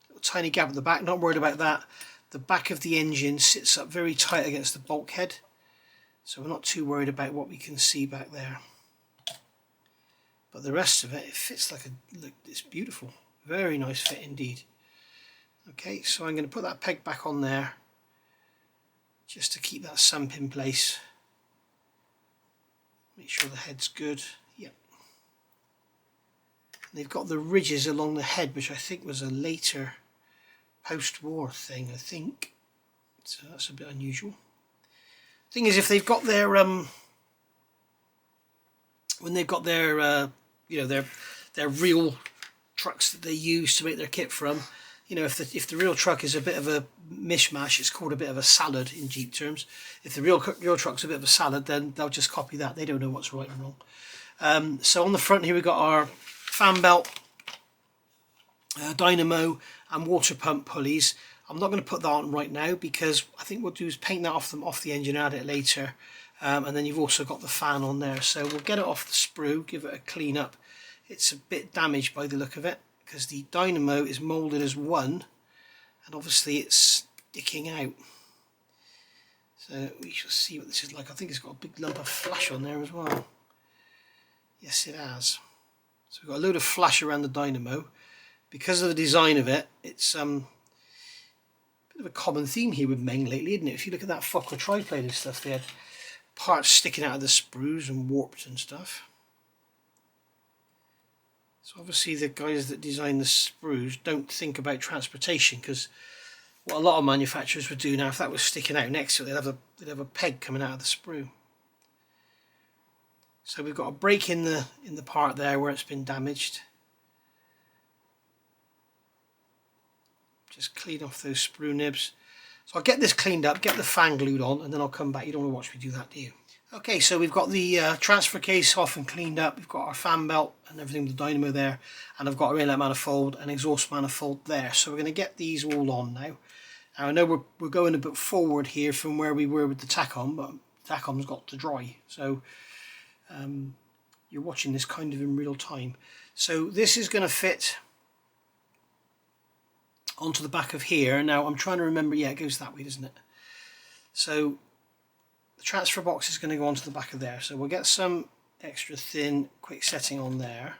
Little tiny gap at the back. Not worried about that. The back of the engine sits up very tight against the bulkhead. So we're not too worried about what we can see back there. But the rest of it, it fits like look, it's beautiful. Very nice fit indeed. Okay, so I'm going to put that peg back on there just to keep that sump in place. Make sure the head's good. Yep. And they've got the ridges along the head, which I think was a later post-war thing, I think. So that's a bit unusual. Thing is, if they've got their when they've got their you know, their real trucks that they use to make their kit from, you know, if the real truck is a bit of a mishmash, it's called a bit of a salad in Jeep terms. If the real truck's a bit of a salad, then they'll just copy that. They don't know what's right and wrong. So on the front here we've got our fan belt, dynamo and water pump pulleys. I'm not going to put that on right now because I think what we'll do is paint that off the engine, add it later. And then you've also got the fan on there, so we'll get it off the sprue, give it a clean up. It's a bit damaged by the look of it because the dynamo is moulded as 1 and obviously it's sticking out. So we shall see what this is like. I think it's got a big lump of flash on there as well. Yes, it has. So we've got a load of flash around the dynamo. Because of the design of it, it's a bit of a common theme here with Meng lately, isn't it? If you look at that Fokker triplane and stuff, they had parts sticking out of the sprues and warped and stuff. So obviously the guys that design the sprues don't think about transportation, because what a lot of manufacturers would do now, if that was sticking out next to it, they'd have a peg coming out of the sprue. So we've got a break in the part there where it's been damaged. Just clean off those sprue nibs. So I'll get this cleaned up, get the fan glued on, and then I'll come back. You don't want to watch me do that, do you? Okay, so we've got the transfer case off and cleaned up. We've got our fan belt and everything with the dynamo there, and I've got our inlet manifold and exhaust manifold there. So we're going to get these all on now. Now I know we're going a bit forward here from where we were with the Takom, but Takom's got to dry. So you're watching this kind of in real time. So this is going to fit onto the back of here. Now I'm trying to remember, yeah, it goes that way, doesn't it? So the transfer box is going to go onto the back of there. So we'll get some extra thin quick setting on there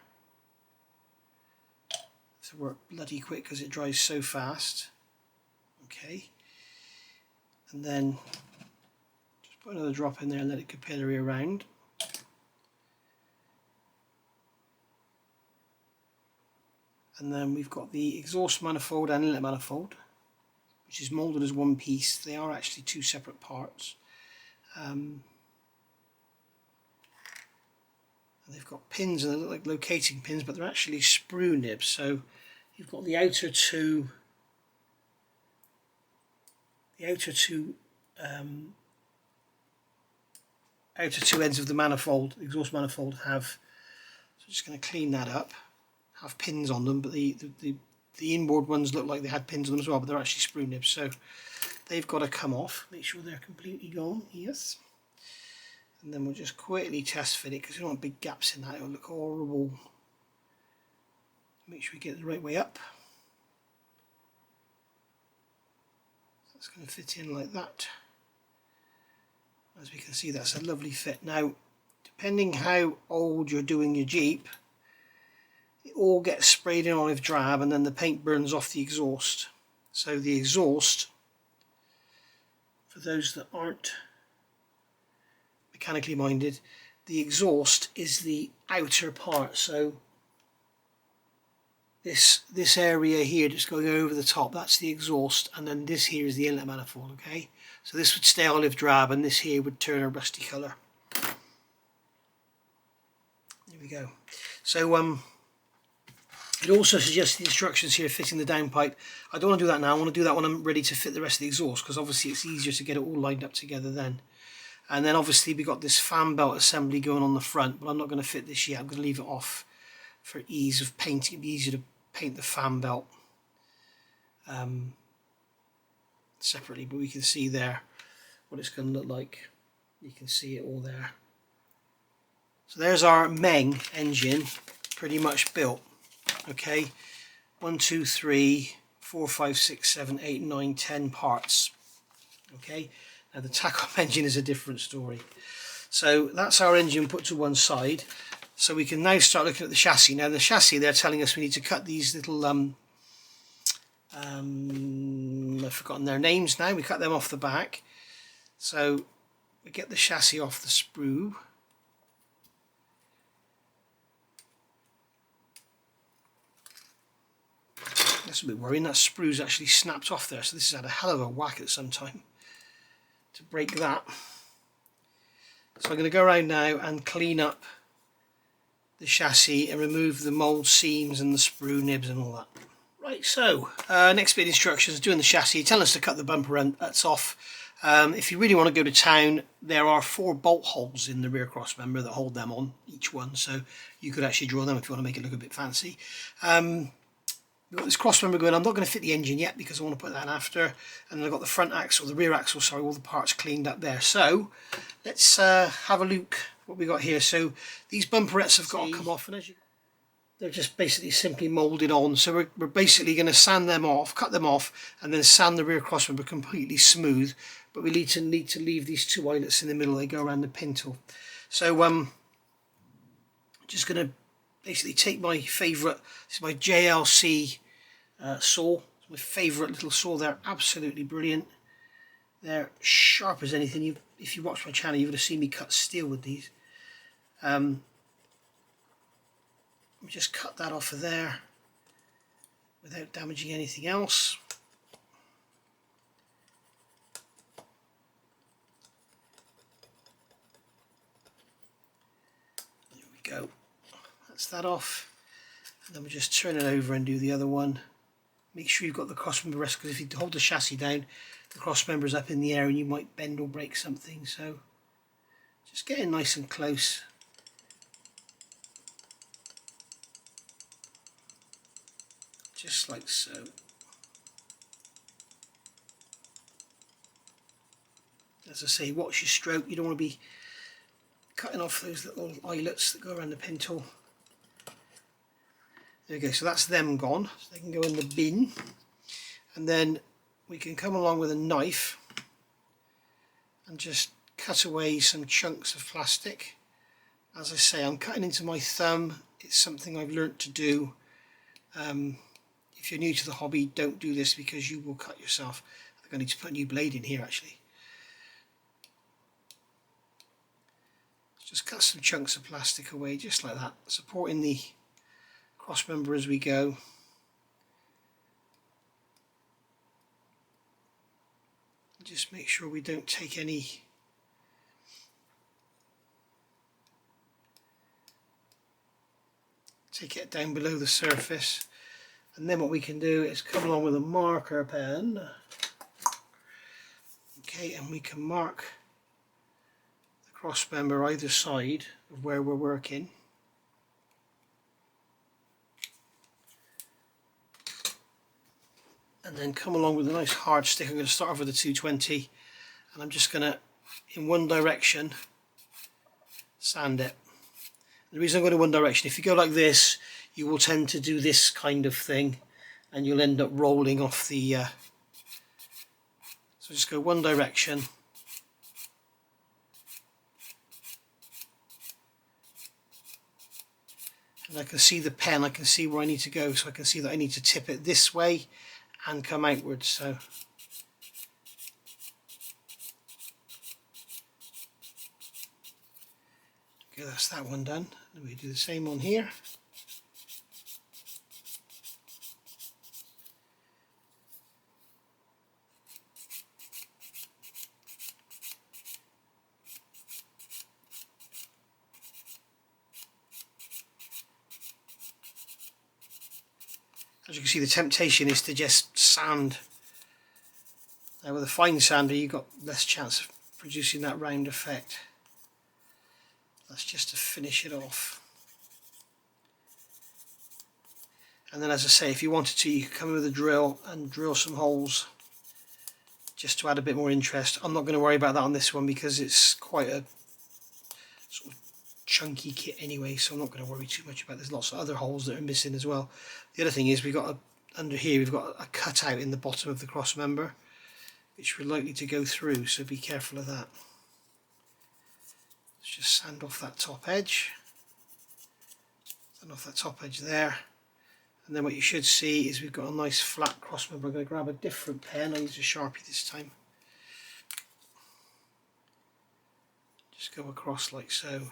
to work bloody quick because it dries so fast. Okay, and then just put another drop in there and let it capillary around. And then we've got the exhaust manifold and inlet manifold, which is moulded as one piece. They are actually two separate parts. And they've got pins, and they look like locating pins, but they're actually sprue nibs. So you've got the outer two ends of the manifold, the exhaust manifold, have. So I'm just going to clean that up. Have pins on them, but the inboard ones look like they had pins on them as well, but they're actually sprue nibs, so they've got to come off. Make sure they're completely gone. Yes. And then we'll just quickly test fit it because we don't want big gaps in that. It'll look horrible. Make sure we get it the right way up. That's going to fit in like that. As we can see, that's a lovely fit. Now, depending how old you're doing your Jeep, it all gets sprayed in olive drab and then the paint burns off the exhaust. So the exhaust, for those that aren't mechanically minded, the exhaust is the outer part. So this area here just going over the top, that's the exhaust, and then this here is the inlet manifold. Okay, so this would stay olive drab and this here would turn a rusty colour. There we go. So it also suggests the instructions here fitting the downpipe. I don't want to do that now. I want to do that when I'm ready to fit the rest of the exhaust, because obviously it's easier to get it all lined up together then. And then obviously we've got this fan belt assembly going on the front, but I'm not going to fit this yet. I'm going to leave it off for ease of painting. It'd be easier to paint the fan belt separately, but we can see there what it's going to look like. You can see it all there. So there's our Meng engine pretty much built. Okay, 1, 2, 3, 4, 5, 6, 7, 8, 9, 10 parts. Okay, now the Takom engine is a different story. So that's our engine put to one side. So we can now start looking at the chassis. Now the chassis, they're telling us we need to cut these little I've forgotten their names now. We cut them off the back. So we get the chassis off the sprue. That's a bit worrying. That sprue's actually snapped off there, so this has had a hell of a whack at some time to break that. So I'm going to go around now and clean up the chassis and remove the mould seams and the sprue nibs and all that. Right, so next bit of instructions, doing the chassis, telling us to cut the bumper nuts off. If you really want to go to town, there are 4 bolt holes in the rear cross member that hold them on, each one, so you could actually draw them if you want to make it look a bit fancy. We've got this cross member going. I'm not going to fit the engine yet because I want to put that in after, and then I've got the front axle, the rear axle, sorry, all the parts cleaned up there. So let's have a look what we got here. So these bumperettes have got to come off, and as you, they're just basically simply moulded on. So we're basically going to sand them off, cut them off, and then sand the rear cross member completely smooth. But we need to leave these 2 eyelets in the middle. They go around the pintle. So just going to basically take my favourite, this is my JLC saw. It's my favourite little saw. They're absolutely brilliant. They're sharp as anything. If you watch my channel, you would have seen me cut steel with these. Just cut that off of there without damaging anything else. There we go. That's that off. And then we'll just turn it over and do the other one. Make sure you've got the cross member rest, because if you hold the chassis down, the cross member is up in the air and you might bend or break something. So just getting nice and close. Just like so. As I say, watch your stroke. You don't want to be cutting off those little eyelets that go around the pintle. There we go, so that's them gone. So they can go in the bin. And then we can come along with a knife and just cut away some chunks of plastic. As I say, I'm cutting into my thumb. It's something I've learnt to do. If you're new to the hobby, don't do this because you will cut yourself. I think I need to put a new blade in here actually. Just cut some chunks of plastic away just like that, supporting the cross member as we go. Just make sure we don't take any it down below the surface. And then what we can do is come along with a marker pen. Okay, and we can mark the cross member either side of where we're working. And then come along with a nice hard stick. I'm going to start off with a 220, and I'm just going to, in one direction, sand it. The reason I'm going in one direction, if you go like this, you will tend to do this kind of thing and you'll end up rolling off the so just go one direction, and I can see the pen, I can see where I need to go, so I can see that I need to tip it this way and come outwards. So okay, that's that one done. And we do the same on here. As you can see, the temptation is to just sand. Now with a fine sander you've got less chance of producing that round effect. That's just to finish it off. And then, as I say, if you wanted to, you could come in with a drill and drill some holes just to add a bit more interest. I'm not going to worry about that on this one because it's quite a sort of chunky kit anyway, so I'm not going to worry too much about it. There's lots of other holes that are missing as well. The other thing is we've got under here we've got a cutout in the bottom of the cross member which we're likely to go through, so be careful of that. Let's just sand off that top edge, sand off that top edge there, and then what you should see is we've got a nice flat cross member. I'm going to grab a different pen. I use a Sharpie this time. Just go across like so.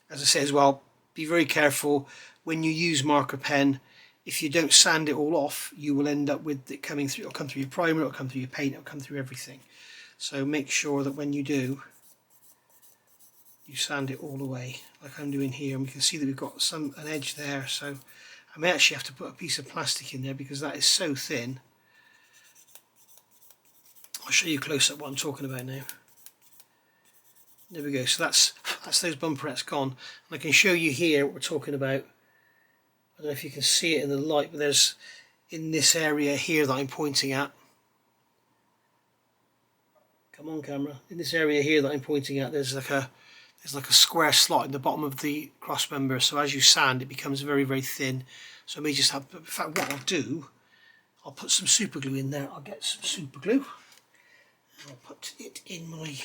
As I say as well, be very careful when you use marker pen. If you don't sand it all off, you will end up with it coming through. It'll come through your primer, it'll come through your paint, it'll come through everything. So make sure that when you do, you sand it all away, like I'm doing here. And we can see that we've got an edge there, so I may actually have to put a piece of plastic in there because that is so thin. I'll show you close up what I'm talking about now. There we go. So that's those bumperettes gone, and I can show you here what we're talking about. I don't know if you can see it in the light, but there's in this area here that I'm pointing at. Come on, camera. In this area here that I'm pointing at, there's like a square slot in the bottom of the cross member. So as you sand, it becomes very, very thin. So I may just have. In fact, what I'll do, I'll put some super glue in there. I'll get some super glue. I'll put it in my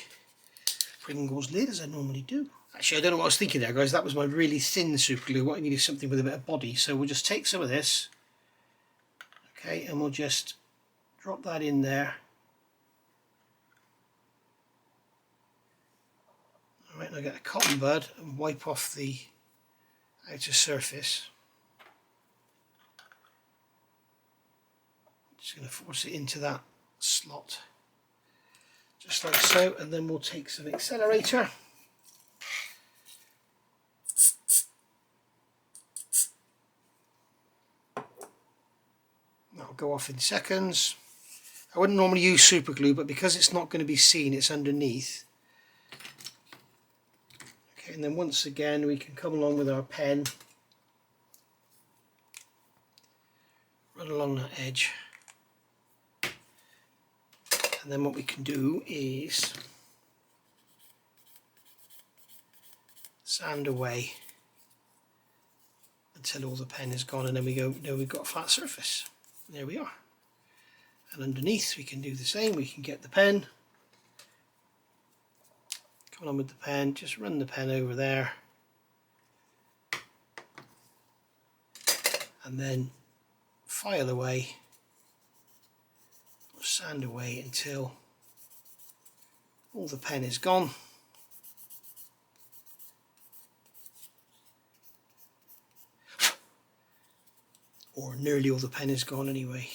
Pringles lid as I normally do. Actually, I don't know what I was thinking there, guys. That was my really thin super glue. What I need is something with a bit of body. So we'll just take some of this, okay, and we'll just drop that in there. All right, now get a cotton bud and wipe off the outer surface. Just going to force it into that slot, just like so, and then we'll take some accelerator. That'll go off in seconds. I wouldn't normally use super glue, but because it's not going to be seen, it's underneath. Okay, and then once again we can come along with our pen, run along that edge, and then what we can do is sand away until all the pen is gone, and then we go, now we've got a flat surface. There we are. And underneath we can do the same. We can get the pen, come on with the pen, just run the pen over there, and then file away or sand away until all the pen is gone. Or nearly all the pen is gone anyway.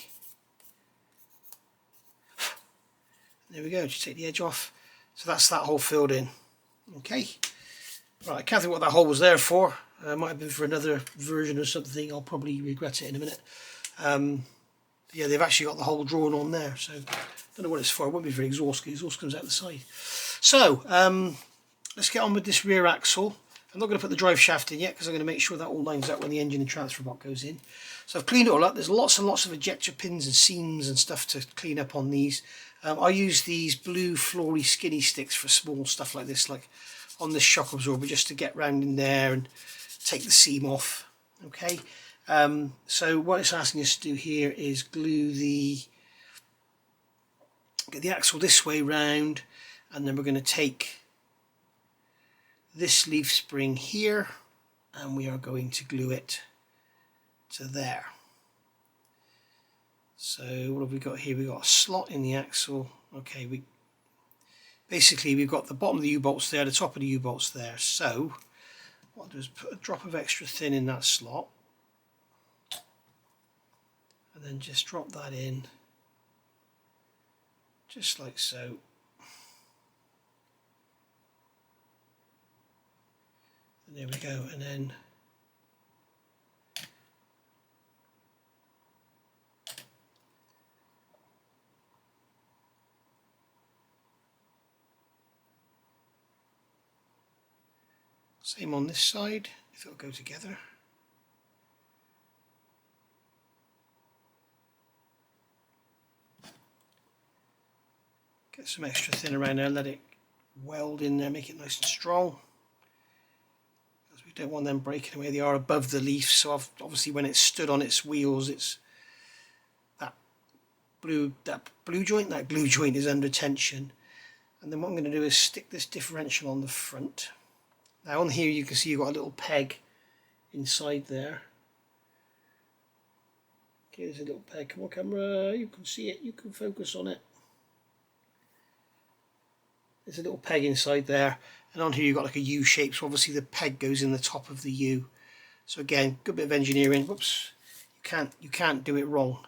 There we go, just take the edge off. So that's that hole filled in. Okay. Right, I can't think what that hole was there for. Might have been for another version or something. I'll probably regret it in a minute. Yeah, they've actually got the hole drawn on there, so I don't know what it's for. It won't be for exhaust, because exhaust comes out the side. So, let's get on with this rear axle. I'm not going to put the drive shaft in yet because I'm going to make sure that all lines up when the engine and transfer box goes in. So I've cleaned it all up. There's lots and lots of ejector pins and seams and stuff to clean up on these. I use these blue flory skinny sticks for small stuff like this, like on this shock absorber, just to get round in there and take the seam off. Okay, so what it's asking us to do here is glue get the axle this way round, and then we're going to take this leaf spring here and we are going to glue it to there. So what have we got here? We've got a slot in the axle. Okay, we've got the bottom of the U-bolts there, the top of the U-bolts there. So what I'll do is put a drop of extra thin in that slot and then just drop that in just like so. And there we go, and then same on this side, if it'll go together. Get some extra thin around there, let it weld in there, make it nice and strong. Because we don't want them breaking away. They are above the leaf, so obviously when it's stood on its wheels, it's that glue joint is under tension. And then what I'm going to do is stick this differential on the front. Now on here you can see you've got a little peg inside there. Okay, there's a little peg. Come on camera, you can see it, you can focus on it. There's a little peg inside there, And on here you've got like a U shape, so obviously the peg goes in the top of the U. So again, good bit of engineering. Whoops, you can't do it wrong.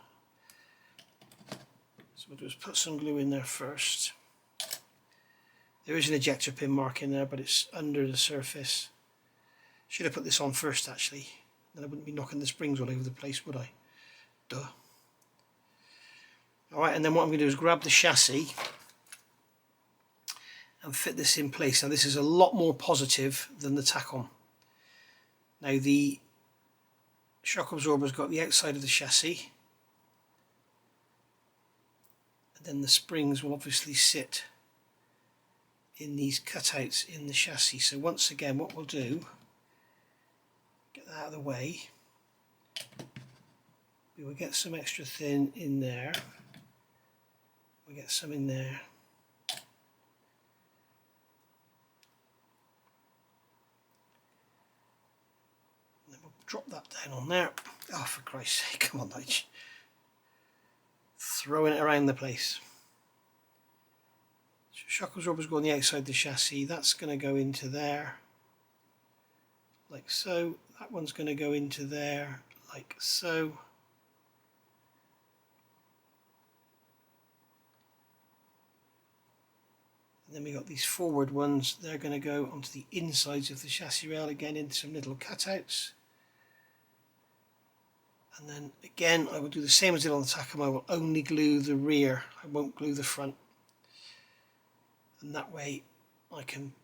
So we'll just put some glue in there first. There is an ejector pin mark in there, but it's under the surface. Should have put this on first actually, then I wouldn't be knocking the springs all over the place, would I? Duh. Alright, and then what I'm going to do is grab the chassis and fit this in place. Now this is a lot more positive than the Takom. Now the shock absorber's got the outside of the chassis, and then the springs will obviously sit in these cutouts in the chassis. So once again, what we'll do, get that out of the way, we will get some extra thin in there, we'll get some in there, and then we'll drop that down on there. Oh, for Christ's sake, come on, Nige. Throwing it around the place. Shock absorbers go on the outside of the chassis. That's going to go into there, like so. That one's going to go into there, like so. And then we got these forward ones. They're going to go onto the insides of the chassis rail, again into some little cutouts. And then again, I will do the same as I did on the Takom. I will only glue the rear. I won't glue the front. And that way I can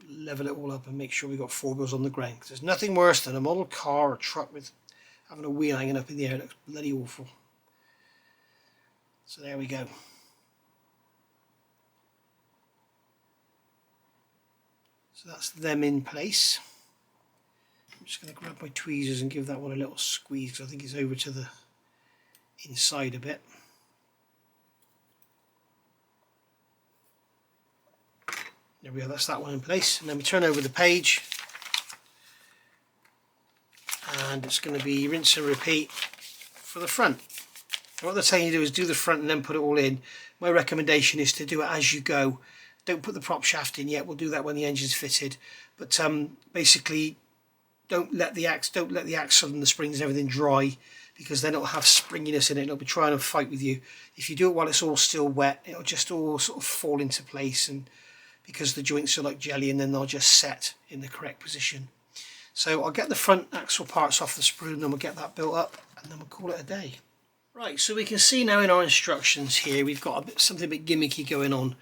level it all up and make sure we got four wheels on the ground. Because there's nothing worse than a model car or truck with having a wheel hanging up in the air. It looks bloody awful. So there we go. So that's them in place. I'm just going to grab my tweezers and give that one a little squeeze because I think it's over to the inside a bit. There we go, that's that one in place. And then we turn over the page and it's going to be rinse and repeat for the front. And what they're telling you to do is do the front and then put it all in. My recommendation is to do it as you go. Don't put the prop shaft in yet, we'll do that when the engine's fitted. But basically don't let the axle and the springs and everything dry, because then it'll have springiness in it and it'll be trying to fight with you. If you do it while it's all still wet, it'll just all sort of fall into place, and because the joints are like jelly, and then they'll just set in the correct position. So I'll get the front axle parts off the sprue and then we'll get that built up and then we'll call it a day. Right, so we can see now in our instructions here we've got something a bit gimmicky going on.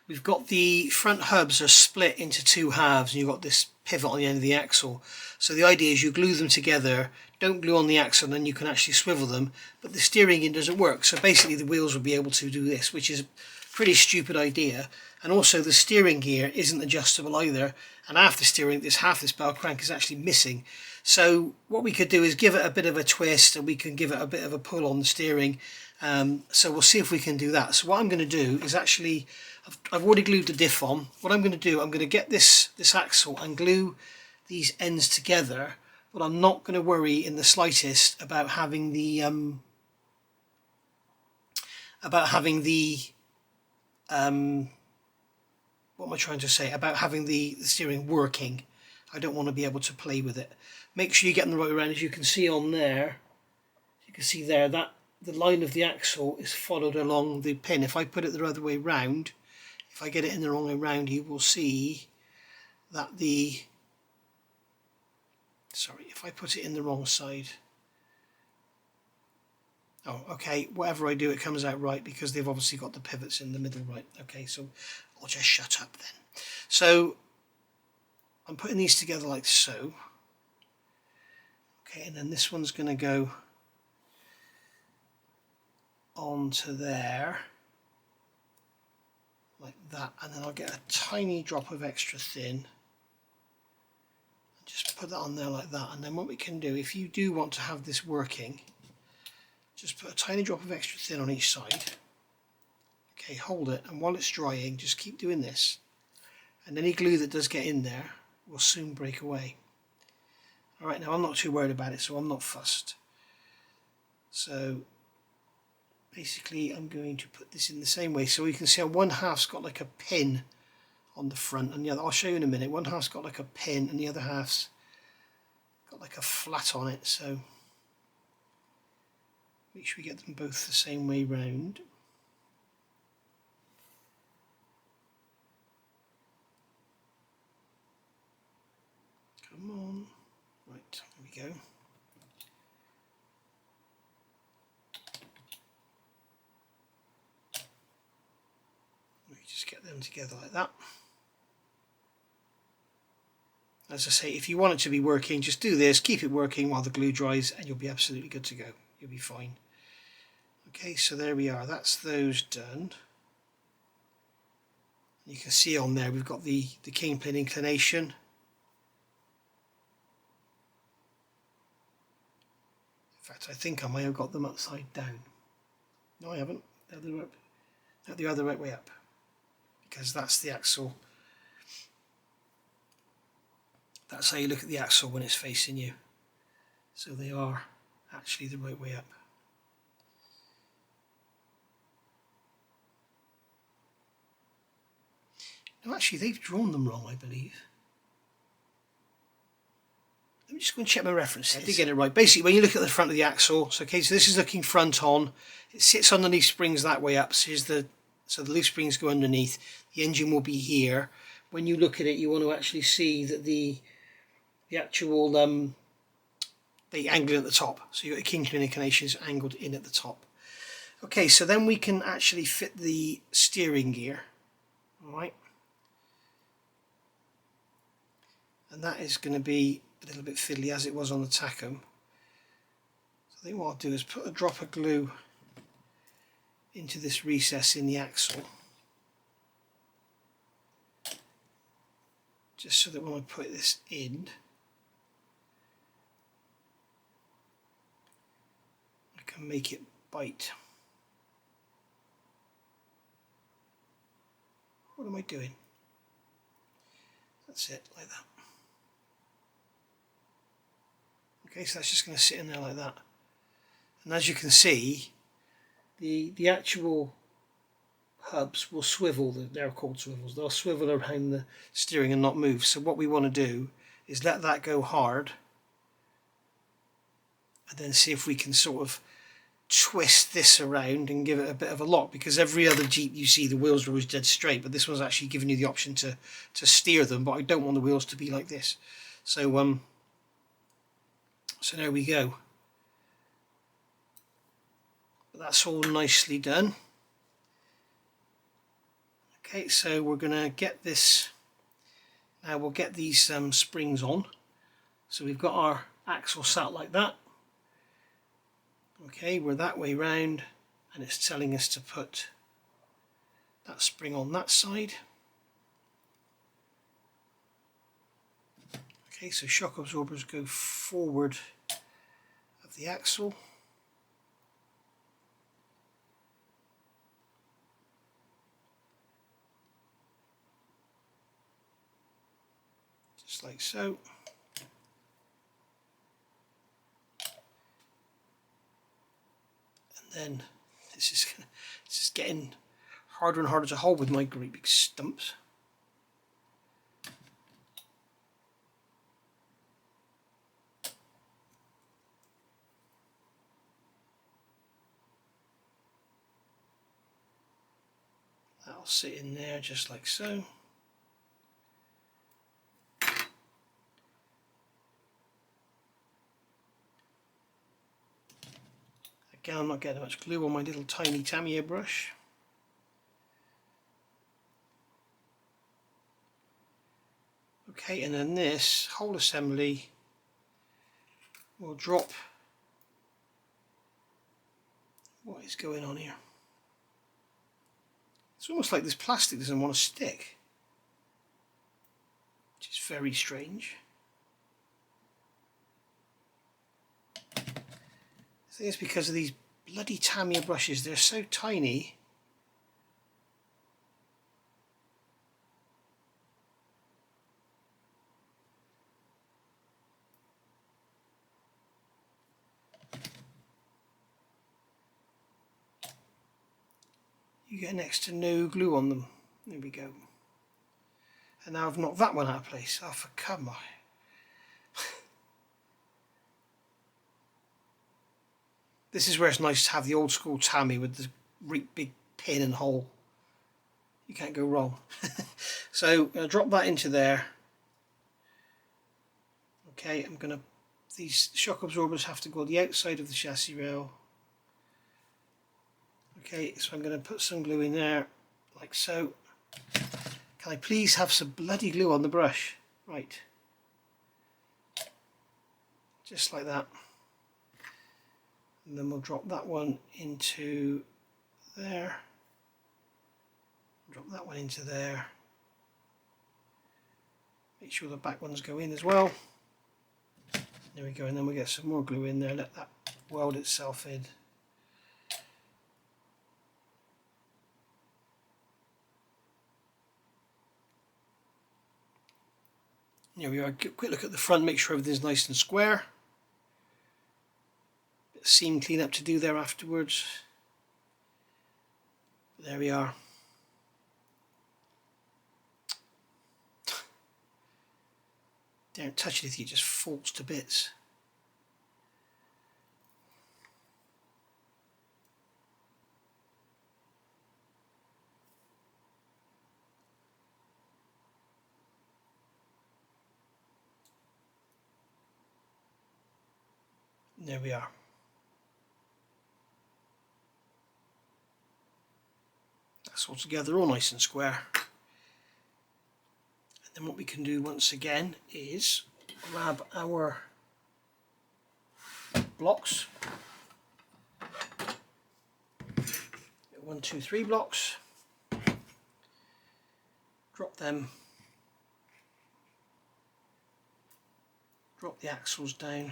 We've got the front hubs are split into two halves and you've got this pivot on the end of the axle. So the idea is you glue them together, don't glue on the axle, and then you can actually swivel them, but the steering gear doesn't work. So basically the wheels will be able to do this, which is a pretty stupid idea. And also the steering gear isn't adjustable either, and half the steering, half this bell crank is actually missing. So what we could do is give it a bit of a twist, and we can give it a bit of a pull on the steering. So we'll see if we can do that. So what I'm going to do is actually, I've already glued the diff on. What I'm going to do, I'm going to get this axle and glue these ends together, but I'm not going to worry in the slightest about having the what am I trying to say? About having the steering working. I don't want to be able to play with it. Make sure you get them the right way around. As you can see on there, you can see there that the line of the axle is followed along the pin. If I put it the other way round, if I get it in the wrong way round, you will see that if I put it in the wrong side, oh, okay, whatever I do, it comes out right because they've obviously got the pivots in the middle right. Okay, so I'll just shut up then. So I'm putting these together like so. Okay, and then this one's going to go onto there like that, and then I'll get a tiny drop of extra thin. Just put that on there like that, and then what we can do, if you do want to have this working, just put a tiny drop of extra thin on each side. Okay, hold it, and while it's drying, just keep doing this. And any glue that does get in there will soon break away. Alright, now I'm not too worried about it, so I'm not fussed. So basically I'm going to put this in the same way. So you can see how one half's got like a pin on the front, and the other, I'll show you in a minute, one half's got like a pin and the other half's got like a flat on it, so make sure we get them both the same way round. Come on, right, there we go. We just get them together like that. As I say, if you want it to be working, just do this, keep it working while the glue dries, and you'll be absolutely good to go. You'll be fine. Okay, so there we are, that's those done. You can see on there we've got the kingpin inclination. In fact, I think I may have got them upside down. No, I haven't. They're the other way up, because that's the axle. That's how you look at the axle when it's facing you. So they are actually the right way up. No, actually they've drawn them wrong, I believe. Let me just go and check my references. I did get it right. Basically, when you look at the front of the axle, so okay, so this is looking front on. It sits on the leaf springs that way up. So the leaf springs go underneath. The engine will be here. When you look at it, you want to actually see that the actual the angle at the top. So you've got the kingpin inclinations angled in at the top. Okay, so then we can actually fit the steering gear. All right, and that is going to be a little bit fiddly as it was on the Takom. So I think what I'll do is put a drop of glue into this recess in the axle, just so that when I put this in, I can make it bite. What am I doing? That's it, like that. Okay, so that's just going to sit in there like that. And as you can see, the actual hubs will swivel, they're called swivels, they'll swivel around the steering and not move. So what we want to do is let that go hard and then see if we can sort of twist this around and give it a bit of a lock, because every other Jeep you see the wheels are always dead straight, but this one's actually giving you the option to steer them, but I don't want the wheels to be like this. So so there we go. That's all nicely done. Okay, so we're going to get this, now we'll get these springs on. So we've got our axle sat like that. Okay, we're that way round, and it's telling us to put that spring on that side. Okay, so shock absorbers go forward of the axle. Just like so. And then this is getting harder and harder to hold with my great big stumps. That'll sit in there just like so. Again, I'm not getting much glue on my little tiny Tamiya brush. Okay, and then this whole assembly will drop. What is going on here? It's almost like this plastic doesn't want to stick, which is very strange. I think it's because of these bloody Tamiya brushes, they're so tiny. You get next to no glue on them. There we go. And now I've knocked that one out of place. Oh, for come on. This is where it's nice to have the old school tammy with the great big pin and hole. You can't go wrong. So I'm going to drop that into there. Okay, I'm going to, these shock absorbers have to go on the outside of the chassis rail. Okay, so I'm going to put some glue in there, like so. Can I please have some bloody glue on the brush? Right. Just like that. And then we'll drop that one into there. Drop that one into there. Make sure the back ones go in as well. There we go, and then we'll get some more glue in there, let that weld itself in. There we are. Quick look at the front, make sure everything's nice and square. Bit of seam cleanup to do there afterwards. There we are. Don't touch anything, it just falls to bits. There we are. That's all together, all nice and square. And then what we can do once again is grab our blocks. 1, 2, 3 blocks. Drop them. Drop the axles down.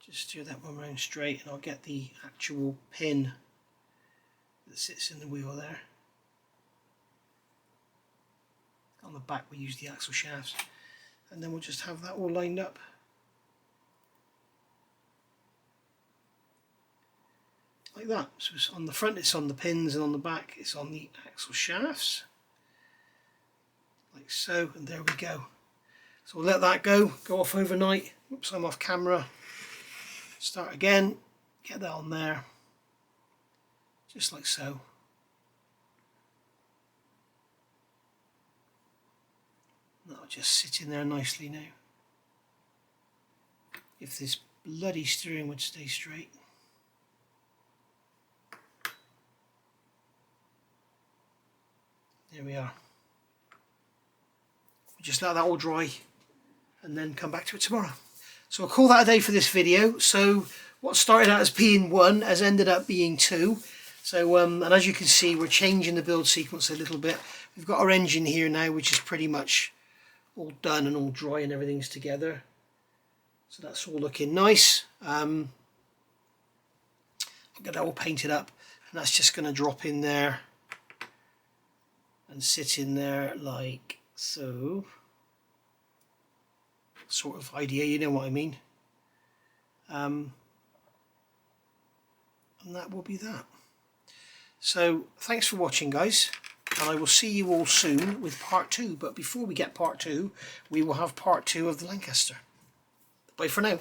Just steer that one round straight, and I'll get the actual pin that sits in the wheel there. On the back we use the axle shafts, and then we'll just have that all lined up. Like that. So it's on the front it's on the pins, and on the back it's on the axle shafts. Like so, and there we go. So we'll let that go off overnight. Oops, I'm off camera. Start again, get that on there, just like so. That'll just sit in there nicely now. If this bloody steering would stay straight. There we are. We just let that all dry and then come back to it tomorrow. So I'll call that a day for this video. So what started out as being 1 has ended up being 2. So and as you can see, we're changing the build sequence a little bit. We've got our engine here now, which is pretty much all done and all dry and everything's together. So that's all looking nice. I'll get that all painted up, and that's just going to drop in there and sit in there like so. Sort of idea, you know what I mean. And that will be that. So thanks for watching, guys, and I will see you all soon with part 2. But before we get part 2, we will have part 2 of the Lancaster. Bye for now.